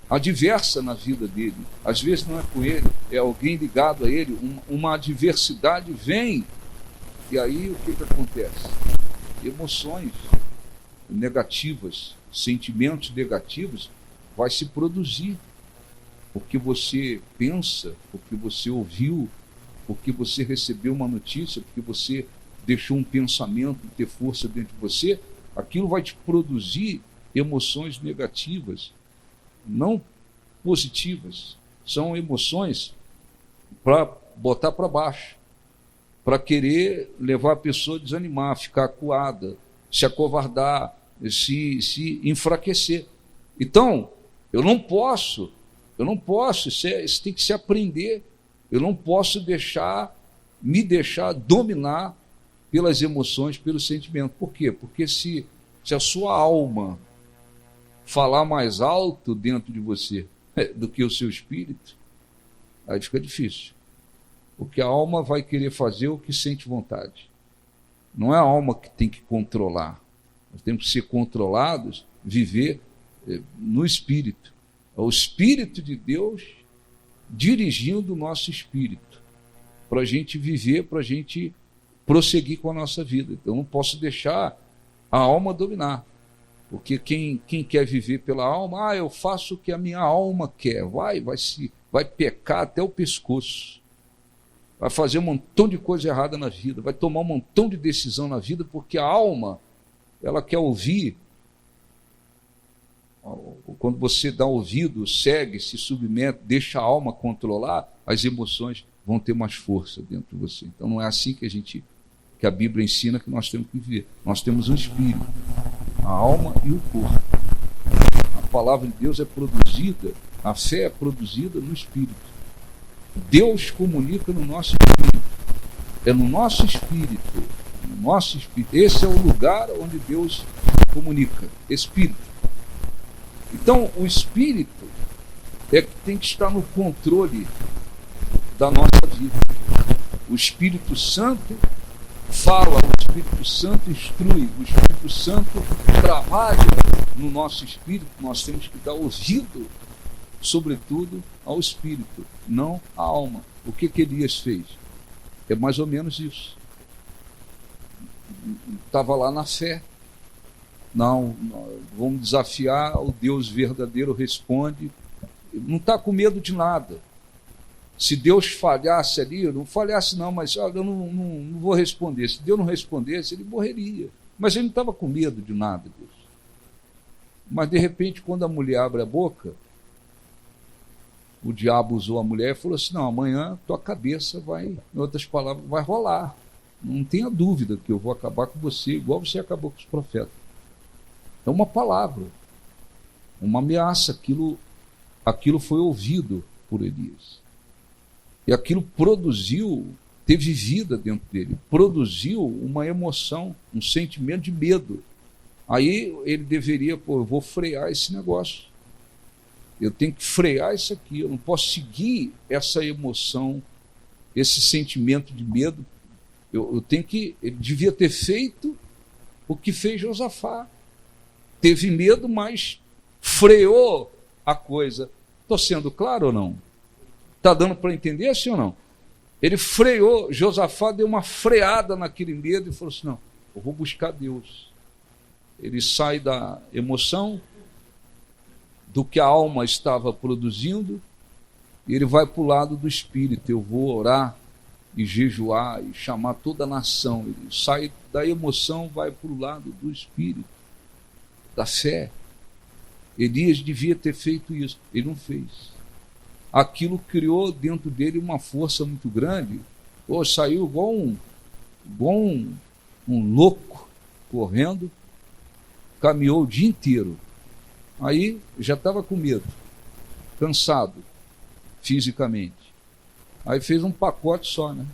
adversa na vida dele. Às vezes não é com ele, é alguém ligado a ele, uma adversidade vem, e aí o que acontece? Emoções negativas, sentimentos negativos vai se produzir, porque você pensa, porque você ouviu, porque você recebeu uma notícia, porque você deixou um pensamento ter força dentro de você, aquilo vai te produzir emoções negativas, não positivas. São emoções para botar para baixo, para querer levar a pessoa a desanimar, ficar acuada, se acovardar, se enfraquecer. Então, eu não posso, isso tem que se aprender. Eu não posso me deixar dominar pelas emoções, pelos sentimentos. Por quê? Porque se a sua alma falar mais alto dentro de você, do que o seu espírito, aí fica difícil. Porque a alma vai querer fazer o que sente vontade. Não é a alma que tem que controlar. Nós temos que ser controlados, viver no Espírito. É o Espírito de Deus dirigindo o nosso espírito, para a gente viver, para a gente prosseguir com a nossa vida. Então, eu não posso deixar a alma dominar. Porque quem quer viver pela alma, eu faço o que a minha alma quer. Vai pecar até o pescoço. Vai fazer um montão de coisa errada na vida, vai tomar um montão de decisão na vida, porque a alma, ela quer ouvir. Quando você dá ouvido, segue, se submete, deixa a alma controlar, as emoções vão ter mais força dentro de você. Então não é assim que a Bíblia ensina que nós temos que viver. Nós temos um espírito, a alma e o corpo. A palavra de Deus é produzida, a fé é produzida no espírito. Deus comunica no nosso espírito. É no nosso espírito. No nosso espírito. Esse é o lugar onde Deus comunica. Espírito. Então, o espírito é que tem que estar no controle da nossa vida. O Espírito Santo fala, o Espírito Santo instrui, o Espírito Santo trabalha no nosso espírito. Nós temos que dar ouvido, sobretudo, ao espírito, não à alma. O que Elias fez? É mais ou menos isso. Estava lá na fé. Não, vamos desafiar, o Deus verdadeiro responde. Não está com medo de nada. Se Deus falhasse ali, eu não falhasse não, mas eu não vou responder. Se Deus não respondesse, ele morreria. Mas ele não estava com medo de nada, Deus. Mas de repente, quando a mulher abre a boca, o diabo usou a mulher e falou assim: não, amanhã tua cabeça vai, em outras palavras, vai rolar. Não tenha dúvida que eu vou acabar com você, igual você acabou com os profetas. É uma palavra, uma ameaça. Aquilo foi ouvido por Elias. E aquilo teve vida dentro dele, produziu uma emoção, um sentimento de medo. Aí ele deveria, eu vou frear esse negócio. Eu tenho que frear isso aqui, eu não posso seguir essa emoção, esse sentimento de medo. Ele devia ter feito o que fez Josafá. Teve medo, mas freou a coisa. Estou sendo claro ou não? Está dando para entender, sim ou não? Ele freou, Josafá deu uma freada naquele medo e falou assim: não, eu vou buscar Deus. Ele sai da emoção, do que a alma estava produzindo, e ele vai para o lado do espírito. Eu vou orar e jejuar e chamar toda a nação. Ele sai da emoção, vai para o lado do espírito, da fé. Elias devia ter feito isso, ele não fez. Aquilo criou dentro dele uma força muito grande. Saiu igual um louco, correndo, caminhou o dia inteiro. Aí já estava com medo, cansado fisicamente. Aí fez um pacote só, né?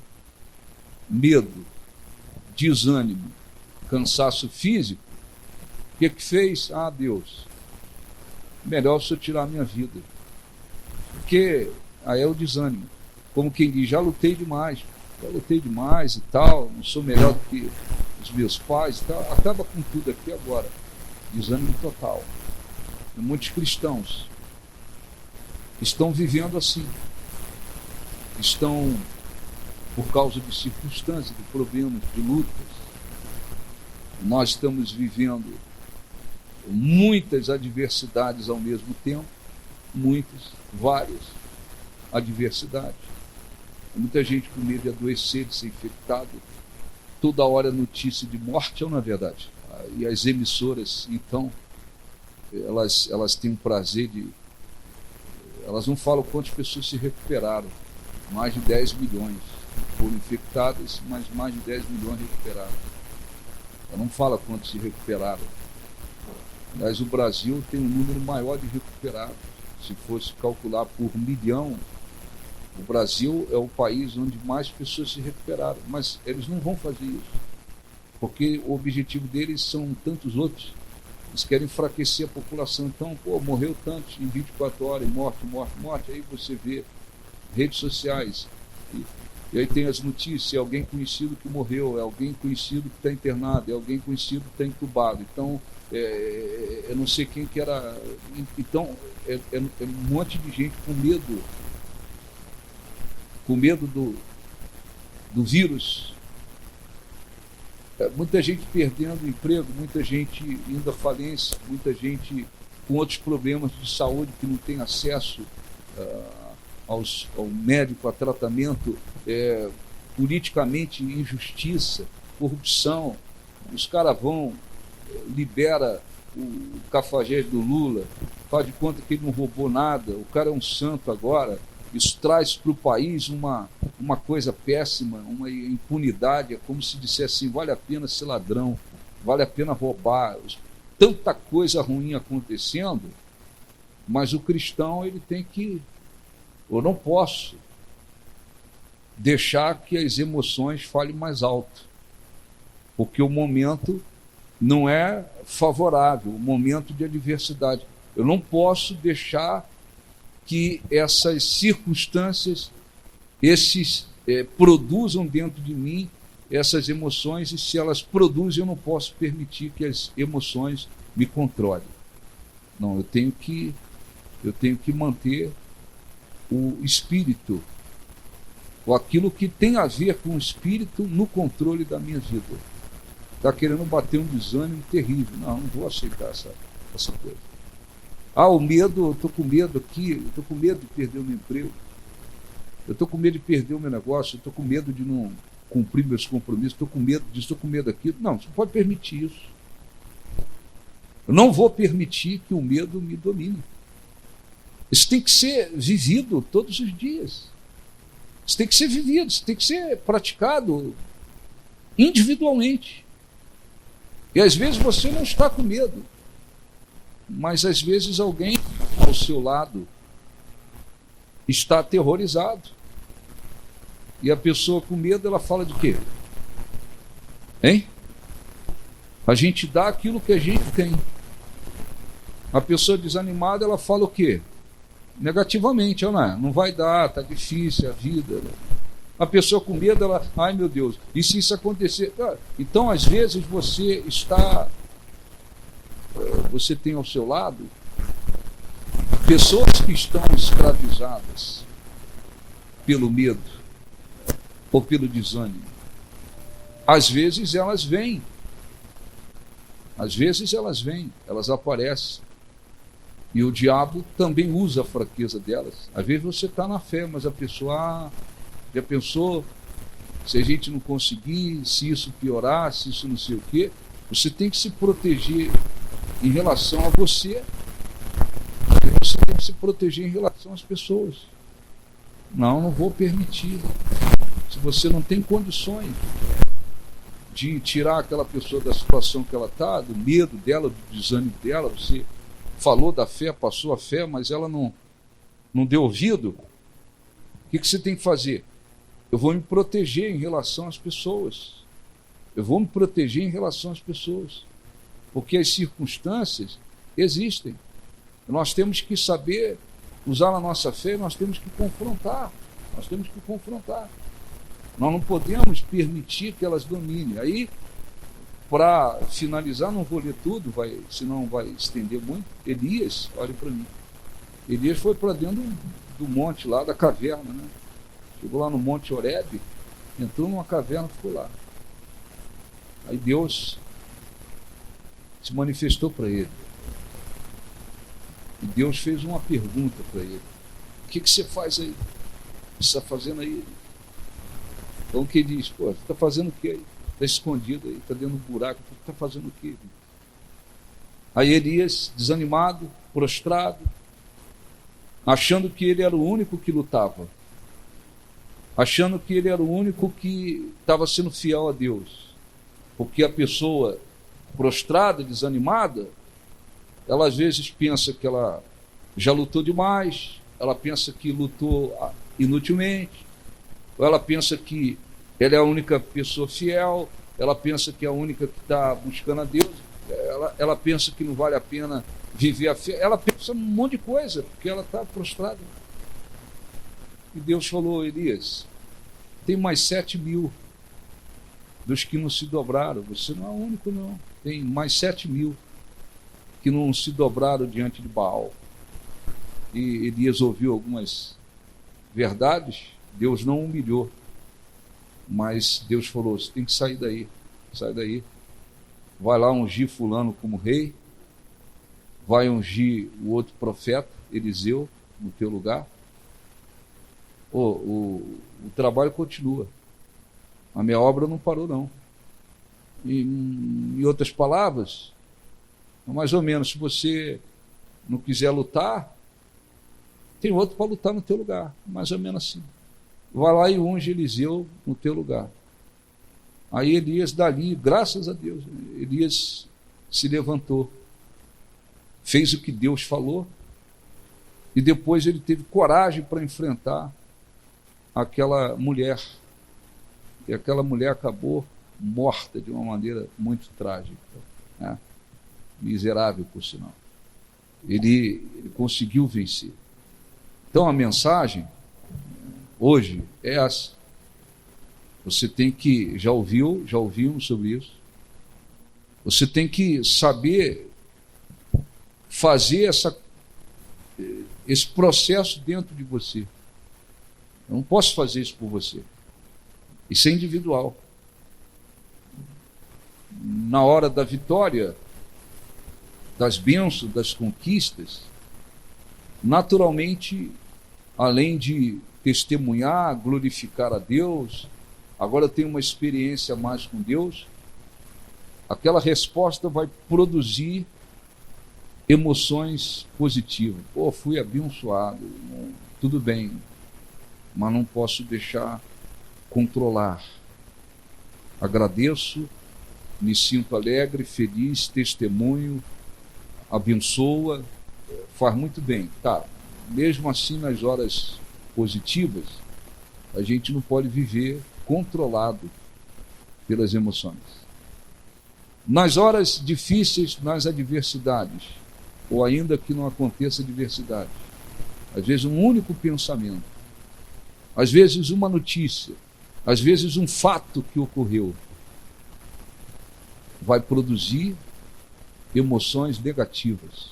Medo, desânimo, cansaço físico. O que fez? Deus, melhor se eu tirar a minha vida. Porque aí é o desânimo. Como quem diz, já lutei demais e tal, não sou melhor do que os meus pais e tal. Acaba com tudo aqui agora. Desânimo total. E muitos cristãos estão vivendo assim. Estão, por causa de circunstâncias, de problemas, de lutas. Nós estamos vivendo muitas adversidades ao mesmo tempo. Várias adversidades. Muita gente com medo de adoecer, de ser infectado. Toda hora notícia de morte, ou não é verdade? E as emissoras, então, elas têm um prazer de... Elas não falam quantas pessoas se recuperaram. Mais de 10 milhões foram infectadas, mas mais de 10 milhões recuperaram. Ela não fala quantos se recuperaram. Aliás, o Brasil tem um número maior de recuperados. Se fosse calcular por milhão, o Brasil é o país onde mais pessoas se recuperaram. Mas eles não vão fazer isso, porque o objetivo deles são tantos outros. Eles querem enfraquecer a população. Então, morreu tantos em 24 horas, morte. Aí você vê redes sociais. E aí tem as notícias, é alguém conhecido que morreu, é alguém conhecido que está internado, é alguém conhecido que está entubado. Então, eu não sei quem que era. Então, é um monte de gente com medo do vírus. Muita gente perdendo emprego, muita gente indo à falência, muita gente com outros problemas de saúde que não tem acesso ao médico, a tratamento, politicamente injustiça, corrupção. Os caras vão, libera o cafajeste do Lula, faz de conta que ele não roubou nada, o cara é um santo agora. Isso traz para o país uma coisa péssima, uma impunidade. É como se dissesse assim: vale a pena ser ladrão, vale a pena roubar. Tanta coisa ruim acontecendo, mas o cristão, ele tem que... Eu não posso deixar que as emoções falem mais alto, porque o momento não é favorável, o momento de adversidade. Eu não posso deixar que essas circunstâncias, produzam dentro de mim essas emoções, e se elas produzem, eu não posso permitir que as emoções me controlem. Não, eu tenho que manter o espírito, ou aquilo que tem a ver com o espírito, no controle da minha vida. Está querendo bater um desânimo terrível. Não vou aceitar essa coisa. O medo, eu estou com medo aqui, eu estou com medo de perder o meu emprego, eu estou com medo de perder o meu negócio, eu estou com medo de não cumprir meus compromissos, estou com medo disso, estou com medo daquilo. Não, você não pode permitir isso. Eu não vou permitir que o medo me domine. Isso tem que ser vivido todos os dias. Isso tem que ser vivido, isso tem que ser praticado individualmente. E às vezes você não está com medo, mas às vezes alguém ao seu lado está aterrorizado. E a pessoa com medo, ela fala de quê? Hein? A gente dá aquilo que a gente tem. A pessoa desanimada, ela fala o quê? Negativamente, não vai dar, está difícil a vida. A pessoa com medo, ela, ai meu Deus, e se isso acontecer? Então, às vezes, você tem ao seu lado pessoas que estão escravizadas pelo medo ou pelo desânimo. Às vezes elas vêm, elas aparecem, e o diabo também usa a fraqueza delas. Às vezes você está na fé, mas a pessoa, já pensou, se a gente não conseguir, se isso piorar, se isso não sei o quê. Você tem que se proteger em relação a você, e você tem que se proteger em relação às pessoas. Não vou permitir. Se você não tem condições de tirar aquela pessoa da situação que ela está, do medo dela, do desânimo dela, você falou da fé, passou a fé, mas ela não deu ouvido, o que você tem que fazer? Eu vou me proteger em relação às pessoas. Porque as circunstâncias existem. Nós temos que saber usar a nossa fé, nós temos que confrontar. Nós não podemos permitir que elas dominem. Aí, para finalizar, não vou ler tudo, senão vai estender muito. Elias, olhe para mim. Elias foi para dentro do monte lá, da caverna, né? Chegou lá no Monte Horebe, entrou numa caverna e ficou lá. Aí Deus se manifestou para ele. E Deus fez uma pergunta para ele: o que você faz aí? O que você está fazendo aí? Então o que ele diz? Você está fazendo o quê aí? Está escondido aí, está dentro do buraco, você está fazendo o quê? Aí Elias, desanimado, prostrado, achando que ele era o único que lutava, achando que ele era o único que estava sendo fiel a Deus, porque a pessoa prostrada, desanimada, ela às vezes pensa que ela já lutou demais, ela pensa que lutou inutilmente, ou ela pensa que ela é a única pessoa fiel, ela pensa que é a única que está buscando a Deus. ela pensa que não vale a pena viver a fé, ela pensa um monte de coisa, porque ela está prostrada. E Deus falou: Elias, tem mais 7.000 dos que não se dobraram, você não é o único não, tem mais 7.000 que não se dobraram diante de Baal. E Elias ouviu algumas verdades, Deus não humilhou, mas Deus falou: você tem que sair daí, sai daí, vai lá ungir fulano como rei, vai ungir o outro profeta, Eliseu, no teu lugar. O trabalho continua, a minha obra não parou não. E, em outras palavras, mais ou menos, se você não quiser lutar, tem outro para lutar no teu lugar, mais ou menos assim. Vai lá e unge Eliseu no teu lugar. Aí Elias dali, graças a Deus, Elias se levantou, fez o que Deus falou, e depois ele teve coragem para enfrentar aquela mulher. E aquela mulher acabou morta de uma maneira muito trágica, né? Miserável, por sinal. Ele conseguiu vencer. Então a mensagem hoje é essa. Você tem que, já ouvimos sobre isso, você tem que saber fazer esse processo dentro de você. Eu não posso fazer isso por você. Isso é individual. Na hora da vitória, das bênçãos, das conquistas, naturalmente, além de testemunhar, glorificar a Deus, agora eu tenho uma experiência mais com Deus, aquela resposta vai produzir emoções positivas. Pô, fui abençoado, tudo bem, mas não posso deixar controlar. Agradeço, me sinto alegre, feliz, testemunho, abençoa, faz muito bem. Tá, mesmo assim, nas horas positivas, a gente não pode viver controlado pelas emoções. Nas horas difíceis, nas adversidades, ou ainda que não aconteça adversidade, às vezes um único pensamento, às vezes uma notícia, às vezes um fato que ocorreu, vai produzir emoções negativas.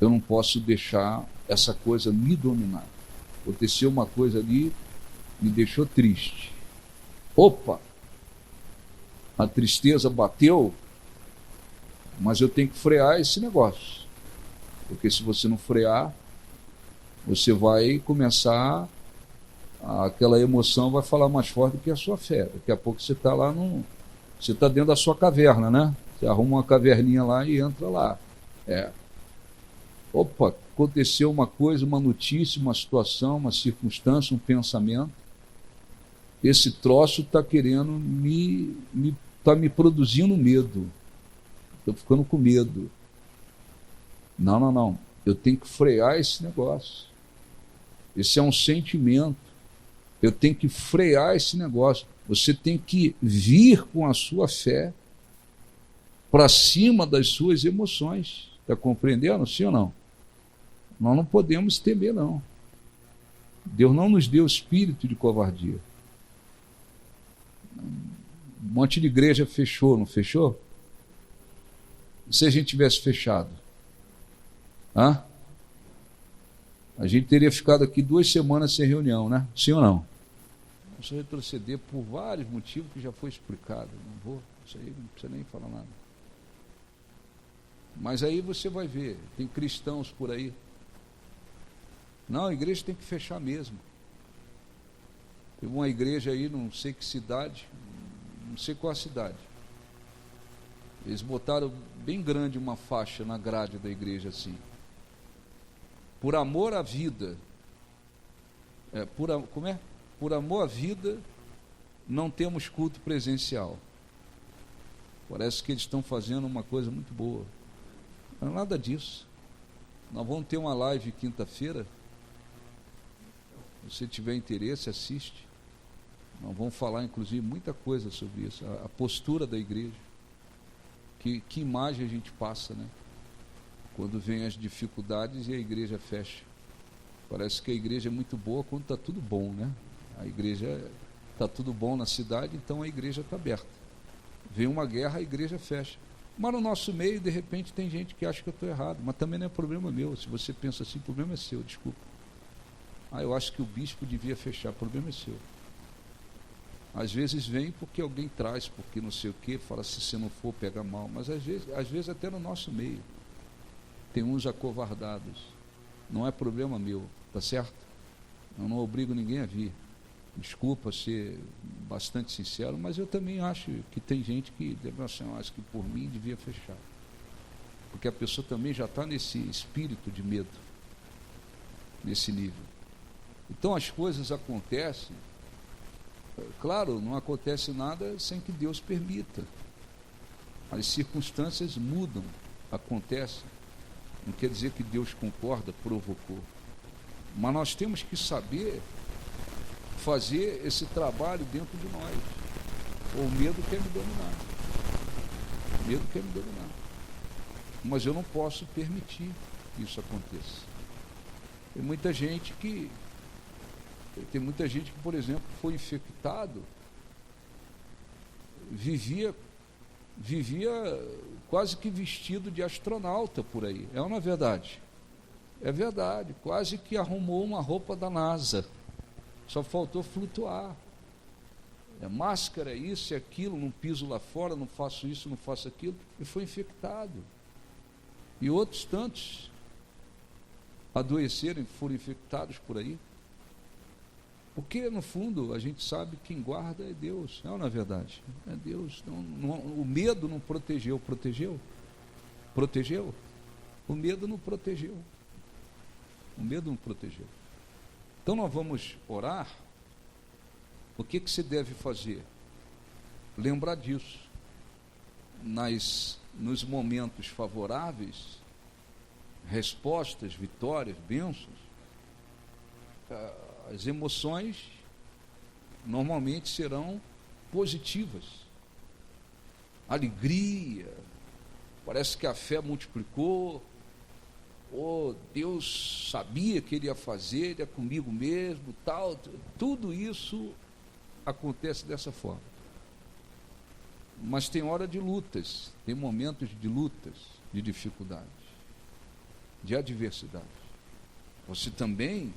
Eu não posso deixar essa coisa me dominar. Aconteceu uma coisa ali, me deixou triste. Opa! A tristeza bateu, mas eu tenho que frear esse negócio. Porque se você não frear, você vai começar, aquela emoção vai falar mais forte do que a sua fé. Daqui a pouco você está lá você está dentro da sua caverna, né? Você arruma uma caverninha lá e entra lá. Opa, aconteceu uma coisa, uma notícia, uma situação, uma circunstância, um pensamento. Esse troço está querendo está me produzindo medo. Estou ficando com medo. Não. Eu tenho que frear esse negócio. Esse é um sentimento. Eu tenho que frear esse negócio. Você tem que vir com a sua fé para cima das suas emoções. Está compreendendo? Sim ou não? Nós não podemos temer, não. Deus não nos deu espírito de covardia. Um monte de igreja fechou, não fechou? E se a gente tivesse fechado? A gente teria ficado aqui 2 semanas sem reunião, né? Sim ou não? Vamos retroceder por vários motivos que já foi explicado. Não vou, isso aí não precisa nem falar nada. Mas aí você vai ver, tem cristãos por aí. Não, a igreja tem que fechar mesmo. Teve uma igreja aí, não sei que cidade, não sei qual a cidade. Eles botaram bem grande uma faixa na grade da igreja assim. Por amor à vida. Como é? Por amor à vida, não temos culto presencial. Parece que eles estão fazendo uma coisa muito boa. Não é nada disso. Nós vamos ter uma live quinta-feira. Se você tiver interesse, assiste. Nós vamos falar, inclusive, muita coisa sobre isso. A postura da igreja. Que imagem a gente passa, né? Quando vem as dificuldades e a igreja fecha. Parece que a igreja é muito boa quando está tudo bom, né? A igreja está tudo bom na cidade, então a igreja está aberta. Vem uma guerra, a igreja fecha. Mas no nosso meio, de repente, tem gente que acha que eu estou errado. Mas também não é problema meu. Se você pensa assim, o problema é seu, desculpa. Eu acho que o bispo devia fechar, o problema é seu. Às vezes vem porque alguém traz, porque não sei o quê, fala se você não for, pega mal. Mas às vezes até no nosso meio tem uns acovardados. Não é problema meu, tá certo? Eu não obrigo ninguém a vir. Desculpa ser bastante sincero, mas eu também acho que tem gente que deve achar, acho que por mim devia fechar. Porque a pessoa também já está nesse espírito de medo, nesse nível. Então as coisas acontecem. Claro, não acontece nada sem que Deus permita. As circunstâncias mudam, acontecem. Não quer dizer que Deus concorda, provocou. Mas nós temos que saber fazer esse trabalho dentro de nós. O medo quer me dominar. O medo quer me dominar. Mas eu não posso permitir que isso aconteça. Tem muita gente que, por exemplo, foi infectado, vivia quase que vestido de astronauta por aí. É ou não é verdade? É verdade. Quase que arrumou uma roupa da NASA. Só faltou flutuar. É máscara, isso e aquilo, não piso lá fora, não faço isso, não faço aquilo. E foi infectado. E outros tantos adoeceram, foram infectados por aí. Porque, no fundo, a gente sabe que quem guarda é Deus. Não, na verdade, é Deus. O medo não protegeu. Protegeu? Protegeu? O medo não protegeu. O medo não protegeu. Então nós vamos orar. O que você deve fazer? Lembrar disso. Nos momentos favoráveis, respostas, vitórias, bênçãos, as emoções normalmente serão positivas. Alegria, parece que a fé multiplicou. Deus sabia que Ele ia fazer, Ele é comigo mesmo, tal. Tudo isso acontece dessa forma. Mas tem hora de lutas, tem momentos de lutas, de dificuldades, de adversidade. Você também,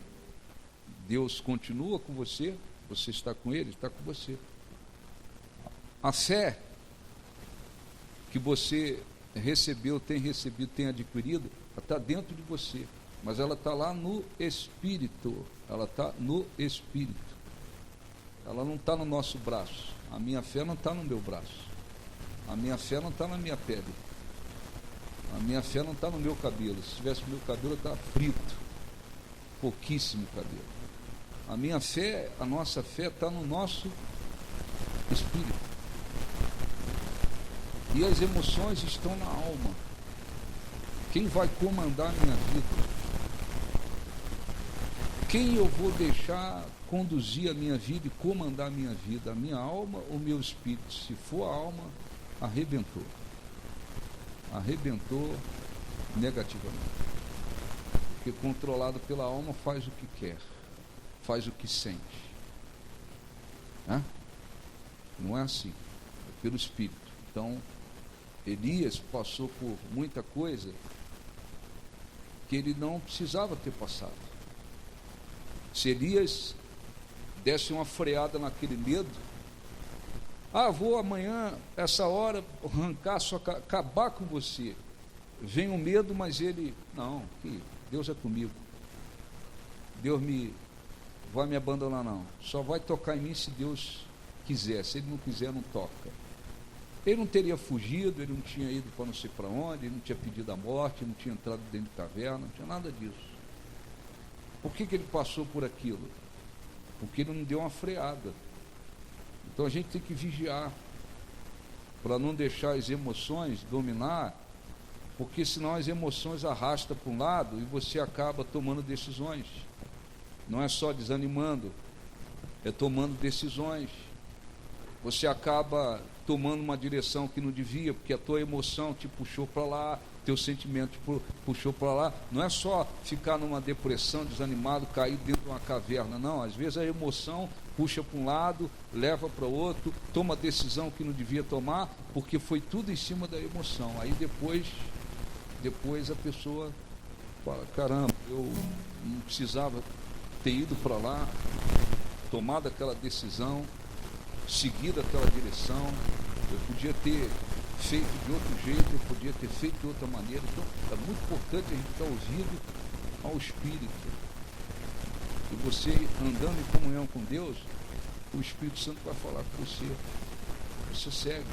Deus continua com você, você está com Ele, está com você. A fé que você recebeu, tem recebido, tem adquirido, ela está dentro de você, mas ela está lá no Espírito. Ela está no Espírito. Ela não está no nosso braço. A minha fé não está no meu braço. A minha fé não está na minha pele. A minha fé não está no meu cabelo. Se tivesse o meu cabelo, está frito. Pouquíssimo cabelo. A minha fé, a nossa fé está no nosso Espírito. E as emoções estão na alma. Quem vai comandar a minha vida? Quem eu vou deixar conduzir a minha vida e comandar a minha vida? A minha alma ou o meu espírito? Se for a alma, arrebentou. Arrebentou negativamente. Porque controlado pela alma faz o que quer, faz o que sente. Não é assim, é pelo espírito. Então, Elias passou por muita coisa que ele não precisava ter passado. Se Elias desse uma freada naquele medo, vou amanhã, essa hora, arrancar acabar com você. Vem o medo, mas ele, não, que Deus é comigo. Deus vai me abandonar, não. Só vai tocar em mim se Deus quiser. Se Ele não quiser, não toca. Ele não teria fugido, ele não tinha ido para não sei para onde, ele não tinha pedido a morte, não tinha entrado dentro de caverna, não tinha nada disso. Por que ele passou por aquilo? Porque ele não deu uma freada. Então a gente tem que vigiar para não deixar as emoções dominar, porque senão as emoções arrastam para um lado e você acaba tomando decisões. Não é só desanimando, é tomando decisões. você acaba tomando uma direção que não devia, porque a tua emoção te puxou para lá, teu sentimento te puxou para lá. Não é só ficar numa depressão, desanimado, cair dentro de uma caverna, não. Às vezes a emoção puxa para um lado, leva para o outro, toma decisão que não devia tomar, porque foi tudo em cima da emoção. Aí depois a pessoa fala, caramba, eu não precisava ter ido para lá, tomado aquela decisão, seguido aquela direção, eu podia ter feito de outro jeito, eu podia ter feito de outra maneira. Então é muito importante a gente estar ouvindo ao Espírito. E você andando em comunhão com Deus, o Espírito Santo vai falar com você. Você segue,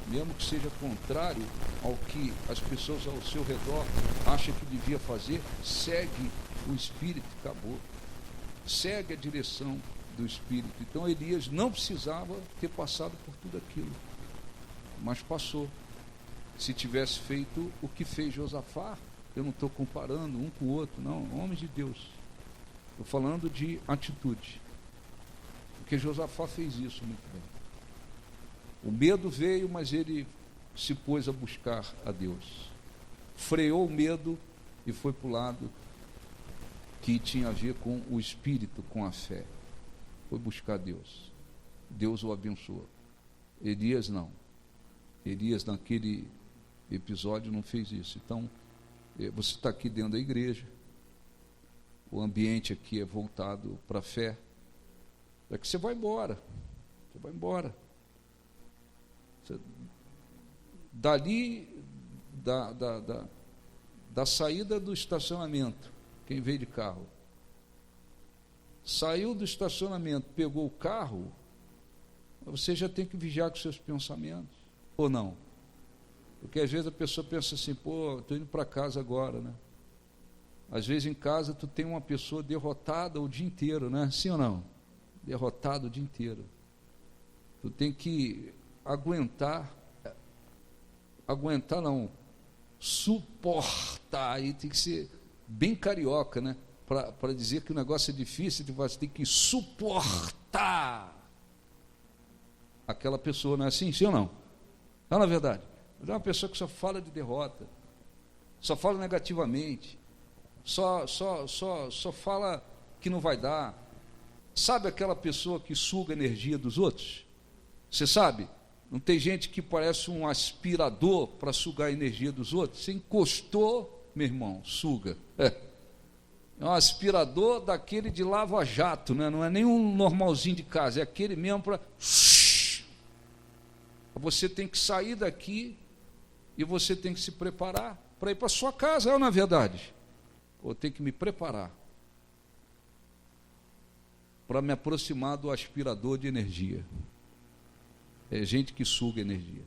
mesmo que seja contrário ao que as pessoas ao seu redor acham que devia fazer, segue o Espírito, acabou. Segue a direção do Espírito. Então Elias não precisava ter passado por tudo aquilo, mas passou. Se tivesse feito o que fez Josafá, eu não estou comparando um com o outro, não, homens de Deus, estou falando de atitude, porque Josafá fez isso muito bem. O medo veio, mas ele se pôs a buscar a Deus, freou o medo e foi para o lado que tinha a ver com o Espírito, com a fé. Foi buscar Deus. Deus o abençoou. Elias não. Elias naquele episódio não fez isso. Então, você está aqui dentro da igreja, o ambiente aqui é voltado para a fé, é que você vai embora. Você vai embora. Dali, da saída do estacionamento, quem veio de carro, saiu do estacionamento, pegou o carro, você já tem que vigiar com seus pensamentos, ou não? Porque às vezes a pessoa pensa assim, pô, estou indo para casa agora, né? Às vezes em casa tu tem uma pessoa derrotada o dia inteiro, né? Sim ou não? Derrotada o dia inteiro. Tu tem que suportar, aí tem que ser bem carioca, né? Para dizer que o negócio é difícil, você tem que suportar aquela pessoa, não é assim? Sim ou não? Não, na verdade. Mas é uma pessoa que só fala de derrota, só fala negativamente, só fala que não vai dar. Sabe aquela pessoa que suga a energia dos outros? Você sabe? Não tem gente que parece um aspirador para sugar a energia dos outros? Você encostou, meu irmão, suga. É um aspirador daquele de lava-jato, né? Não é nem um normalzinho de casa, é aquele mesmo para... Você tem que sair daqui e você tem que se preparar para ir para a sua casa, é na verdade. Eu tenho que me preparar para me aproximar do aspirador de energia. É gente que suga energia.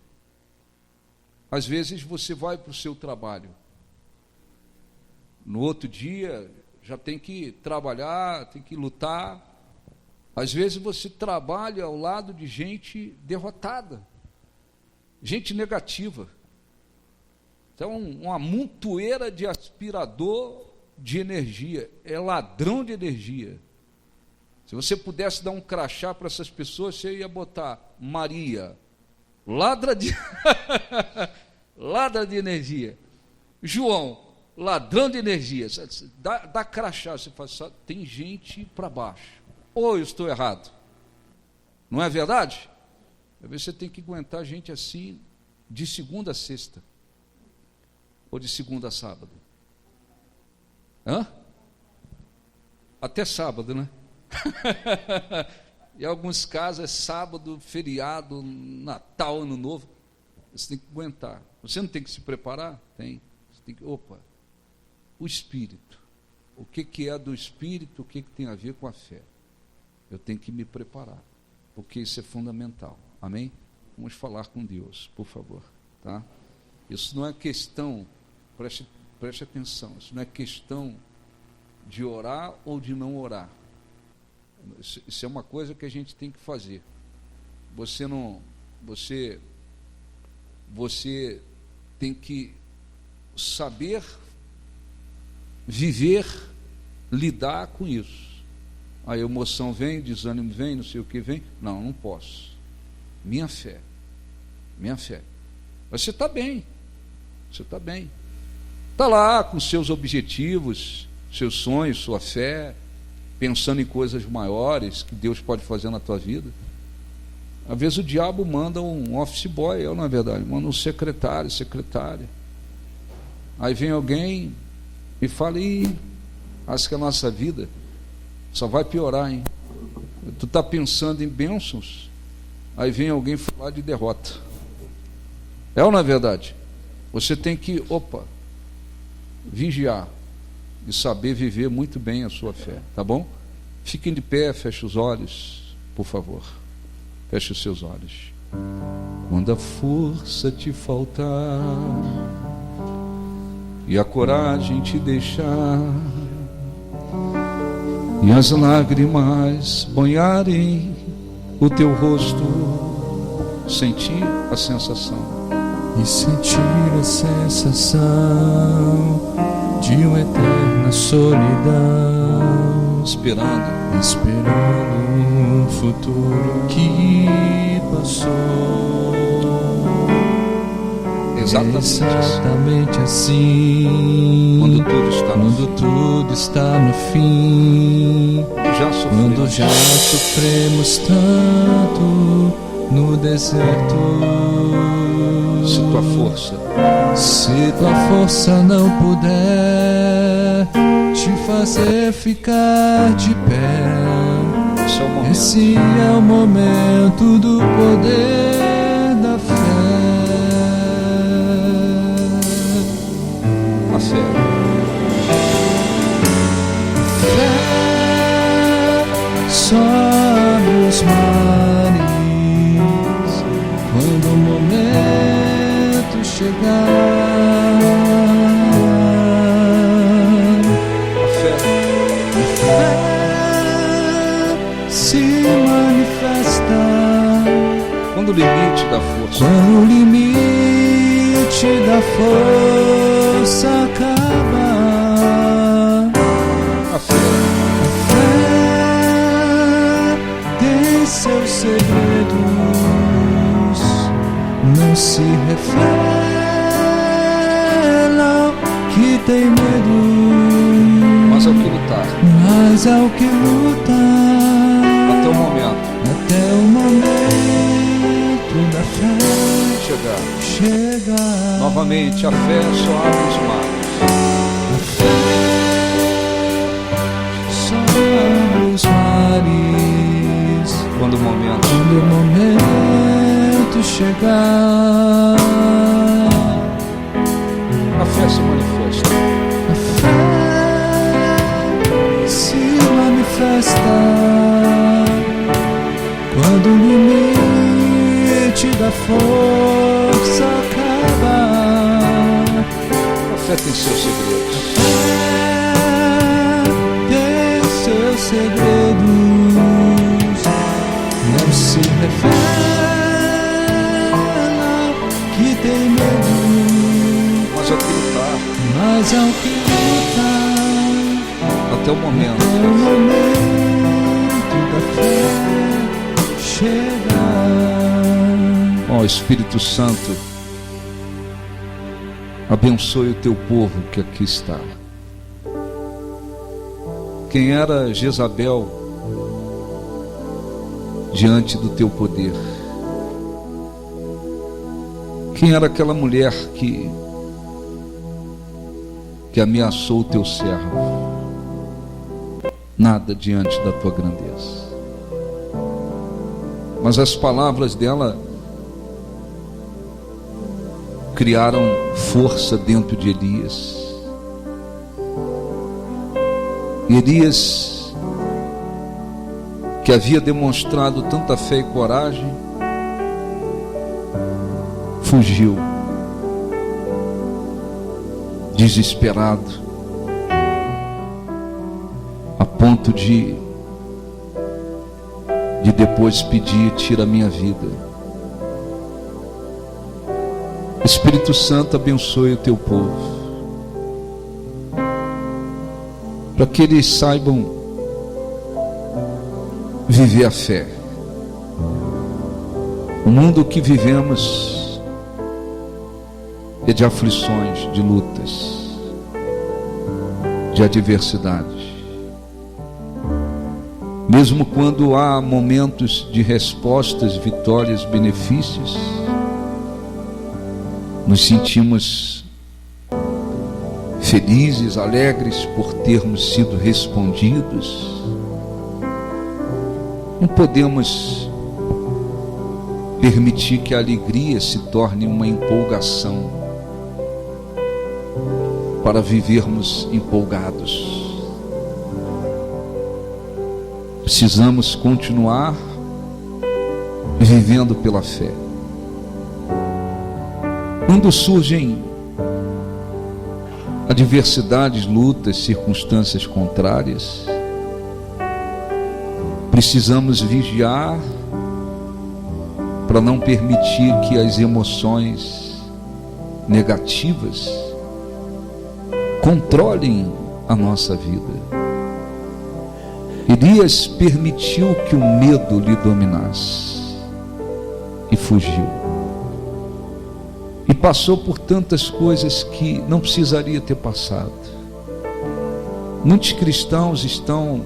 Às vezes você vai para o seu trabalho, no outro dia já tem que trabalhar, tem que lutar. Às vezes você trabalha ao lado de gente derrotada, gente negativa. Então, uma montoeira de aspirador de energia, é ladrão de energia. Se você pudesse dar um crachá para essas pessoas, você ia botar Maria, ladra de ladra de energia. João, ladrão de energia. Dá crachá, você fala, só, tem gente para baixo. Ou eu estou errado? Não é verdade? Às vezes você tem que aguentar gente assim de segunda a sexta. Ou de segunda a sábado. Hã? Até sábado, né? Em alguns casos é sábado, feriado, Natal, Ano Novo. Você tem que aguentar. Você não tem que se preparar? Tem. Você tem que, o Espírito. O que é do Espírito, o que tem a ver com a fé? Eu tenho que me preparar, porque isso é fundamental. Amém? Vamos falar com Deus, por favor. Tá? Isso não é questão, preste atenção, isso não é questão de orar ou de não orar. Isso é uma coisa que a gente tem que fazer. Você tem que saber viver, lidar com isso. A emoção vem, o desânimo vem, não sei o que vem. Não posso. Minha fé. Minha fé. Mas você está bem. Você está bem. Está lá com seus objetivos, seus sonhos, sua fé, pensando em coisas maiores que Deus pode fazer na tua vida. Às vezes o diabo manda um office boy, não é verdade? Manda um secretário, secretária. Aí vem alguém e fala, acho que a nossa vida só vai piorar, hein? Tu está pensando em bênçãos, aí vem alguém falar de derrota. É ou não é verdade? Você tem que, vigiar e saber viver muito bem a sua fé, tá bom? Fiquem de pé, feche os olhos, por favor. Feche os seus olhos. Quando a força te faltar e a coragem te deixar e as lágrimas banharem o teu rosto, sentir a sensação e sentir a sensação de uma eterna solidão, esperando um futuro que passou. Exatamente assim. Quando tudo está no fim. Quando já sofremos tanto no deserto. Se tua força não puder te fazer ficar de pé, esse é o momento do poder da fé. A fé. Fé sobre os mares quando o momento chegar. A fé se manifesta quando o limite da força. Quando o limite da força acaba. A fé tem seus segredos, não se revela que tem medo, mas ao que lutar. Mas ao que lutar até o momento da fé chegar. Novamente, a fé só abre os mares. A fé só abre os mares quando o momento chegar. A fé se manifesta. A fé se manifesta quando o limite da força acaba. A fé tem seus segredos. A fé tem seus segredos, não se revela que tem medo, mas ao que lutar. Mas ao que lutar até o momento da fé chegar. Ó Espírito Santo, abençoe o teu povo que aqui está. Quem era Jezabel diante do teu poder? Quem era aquela mulher que ameaçou o teu servo? Nada diante da tua grandeza. Mas as palavras dela criaram força dentro de Elias. E Elias, que havia demonstrado tanta fé e coragem, fugiu, desesperado, a ponto de depois pedir: tira a minha vida. Espírito Santo, abençoe o teu povo, para que eles saibam viver a fé, O mundo que vivemos é de aflições, de lutas, de adversidades. Mesmo quando há momentos de respostas, vitórias, benefícios, nos sentimos felizes, alegres por termos sido respondidos. Não podemos permitir que a alegria se torne uma empolgação para vivermos empolgados. Precisamos continuar vivendo pela fé. Quando surgem adversidades, lutas, circunstâncias contrárias, precisamos vigiar para não permitir que as emoções negativas controlem a nossa vida. Elias permitiu que o medo lhe dominasse e fugiu. E passou por tantas coisas que não precisaria ter passado. Muitos cristãos estão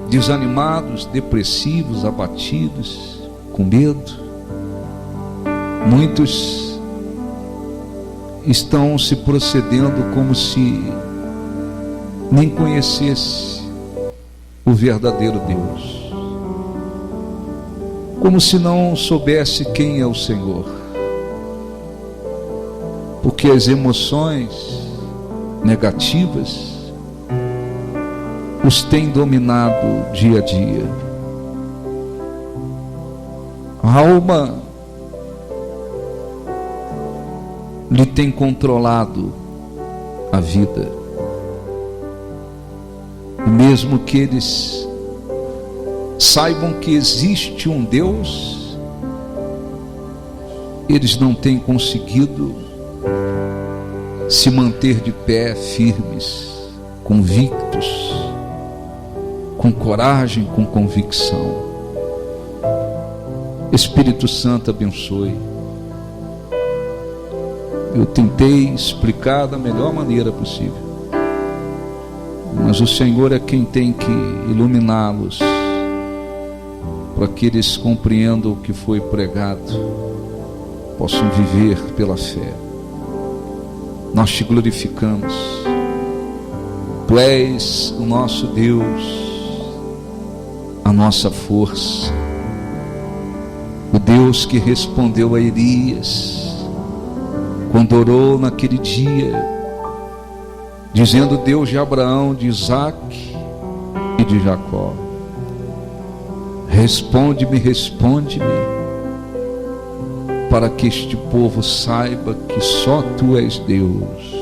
desanimados, depressivos, abatidos, com medo. Muitos estão se procedendo como se nem conhecesse o verdadeiro Deus, como se não soubesse quem é o Senhor, porque as emoções negativas os têm dominado dia a dia. A alma lhe tem controlado a vida. E mesmo que eles saibam que existe um Deus, eles não têm conseguido se manter de pé, firmes, convictos, com coragem, com convicção. Espírito Santo abençoe. Eu tentei explicar da melhor maneira possível, mas o Senhor é quem tem que iluminá-los para que eles compreendam o que foi pregado, possam viver pela fé. Nós te glorificamos. Tu és o nosso Deus, a nossa força, o Deus que respondeu a Elias quando orou naquele dia, dizendo: Deus de Abraão, de Isaque e de Jacó, responde-me, responde-me, para que este povo saiba que só Tu és Deus.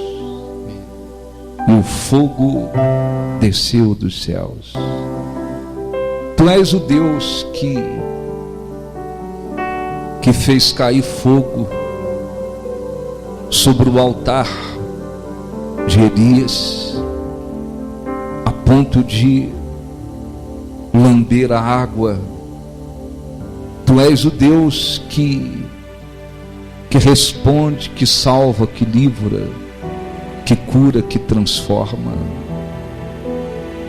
E o fogo desceu dos céus. Tu és o Deus que fez cair fogo sobre o altar de Elias, a ponto de lamber a água. Tu és o Deus que responde, que salva, que livra, que cura, que transforma.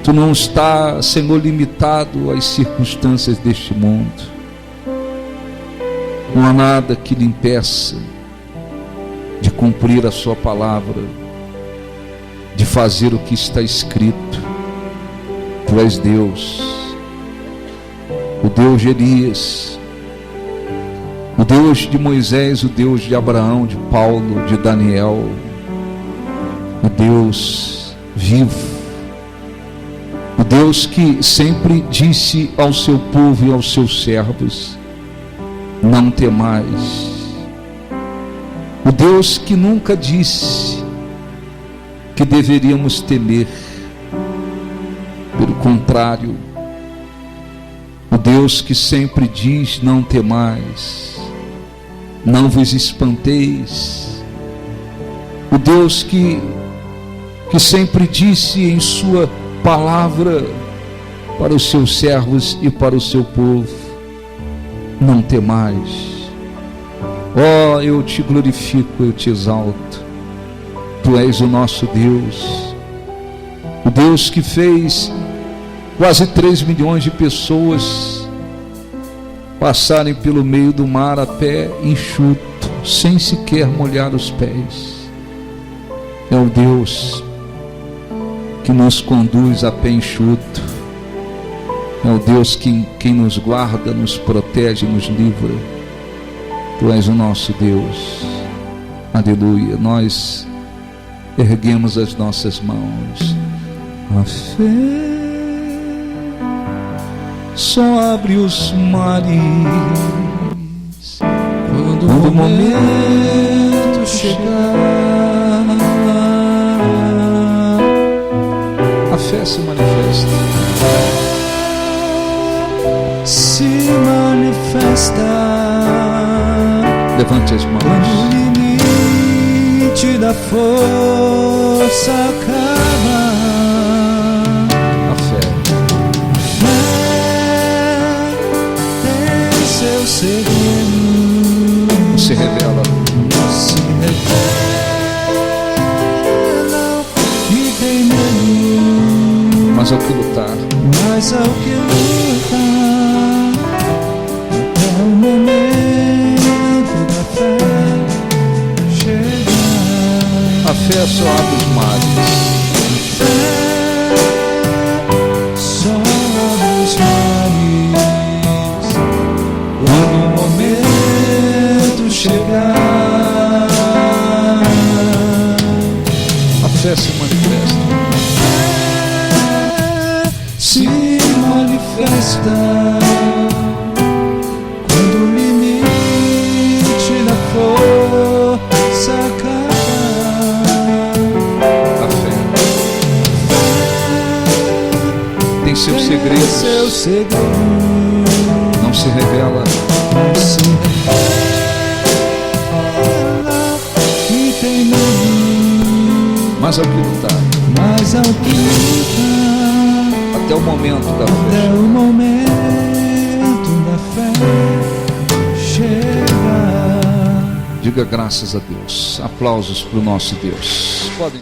Tu não está, Senhor, limitado às circunstâncias deste mundo. Não há nada que lhe impeça de cumprir a sua palavra, de fazer o que está escrito. Tu és Deus, o Deus de Elias, o Deus de Moisés, o Deus de Abraão, de Paulo, de Daniel, o Deus vivo, o Deus que sempre disse ao seu povo e aos seus servos: não temais. O Deus que nunca disse que deveríamos temer, pelo contrário, o Deus que sempre diz: não temais, não vos espanteis. O Deus que sempre disse em sua palavra para os seus servos e para o seu povo: não temais. Ó, eu te glorifico, eu te exalto. Tu és o nosso Deus, o Deus que fez quase 3 milhões de pessoas passarem pelo meio do mar a pé enxuto, sem sequer molhar os pés. É o Deus que nos conduz a pé enxuto. É o Deus quem nos guarda, nos protege, nos livra. Tu és o nosso Deus. Aleluia. Nós erguemos as nossas mãos. A fé só abre os mares Quando o momento chegar, a fé se manifesta. se manifesta. Levante as Quando mãos. o limite da força acaba, A fé. tem seu segredo, Se revela. se revela que tem medo, Mas ao que lutar, mas ao que luta, até o momento da fé chegar. a fé só abre os mares. Só abre os mares quando o momento chegar. A fé se manifesta. Se manifesta quando o limite da força acaba. A fé tem seus Seu segredos. segredo Não se revela. não se revela que tem medo, Mas ao que lutar, mas ao que luta, até o momento da até fé. o momento da fé chegar. Diga graças a Deus. Aplausos para o nosso Deus. Pode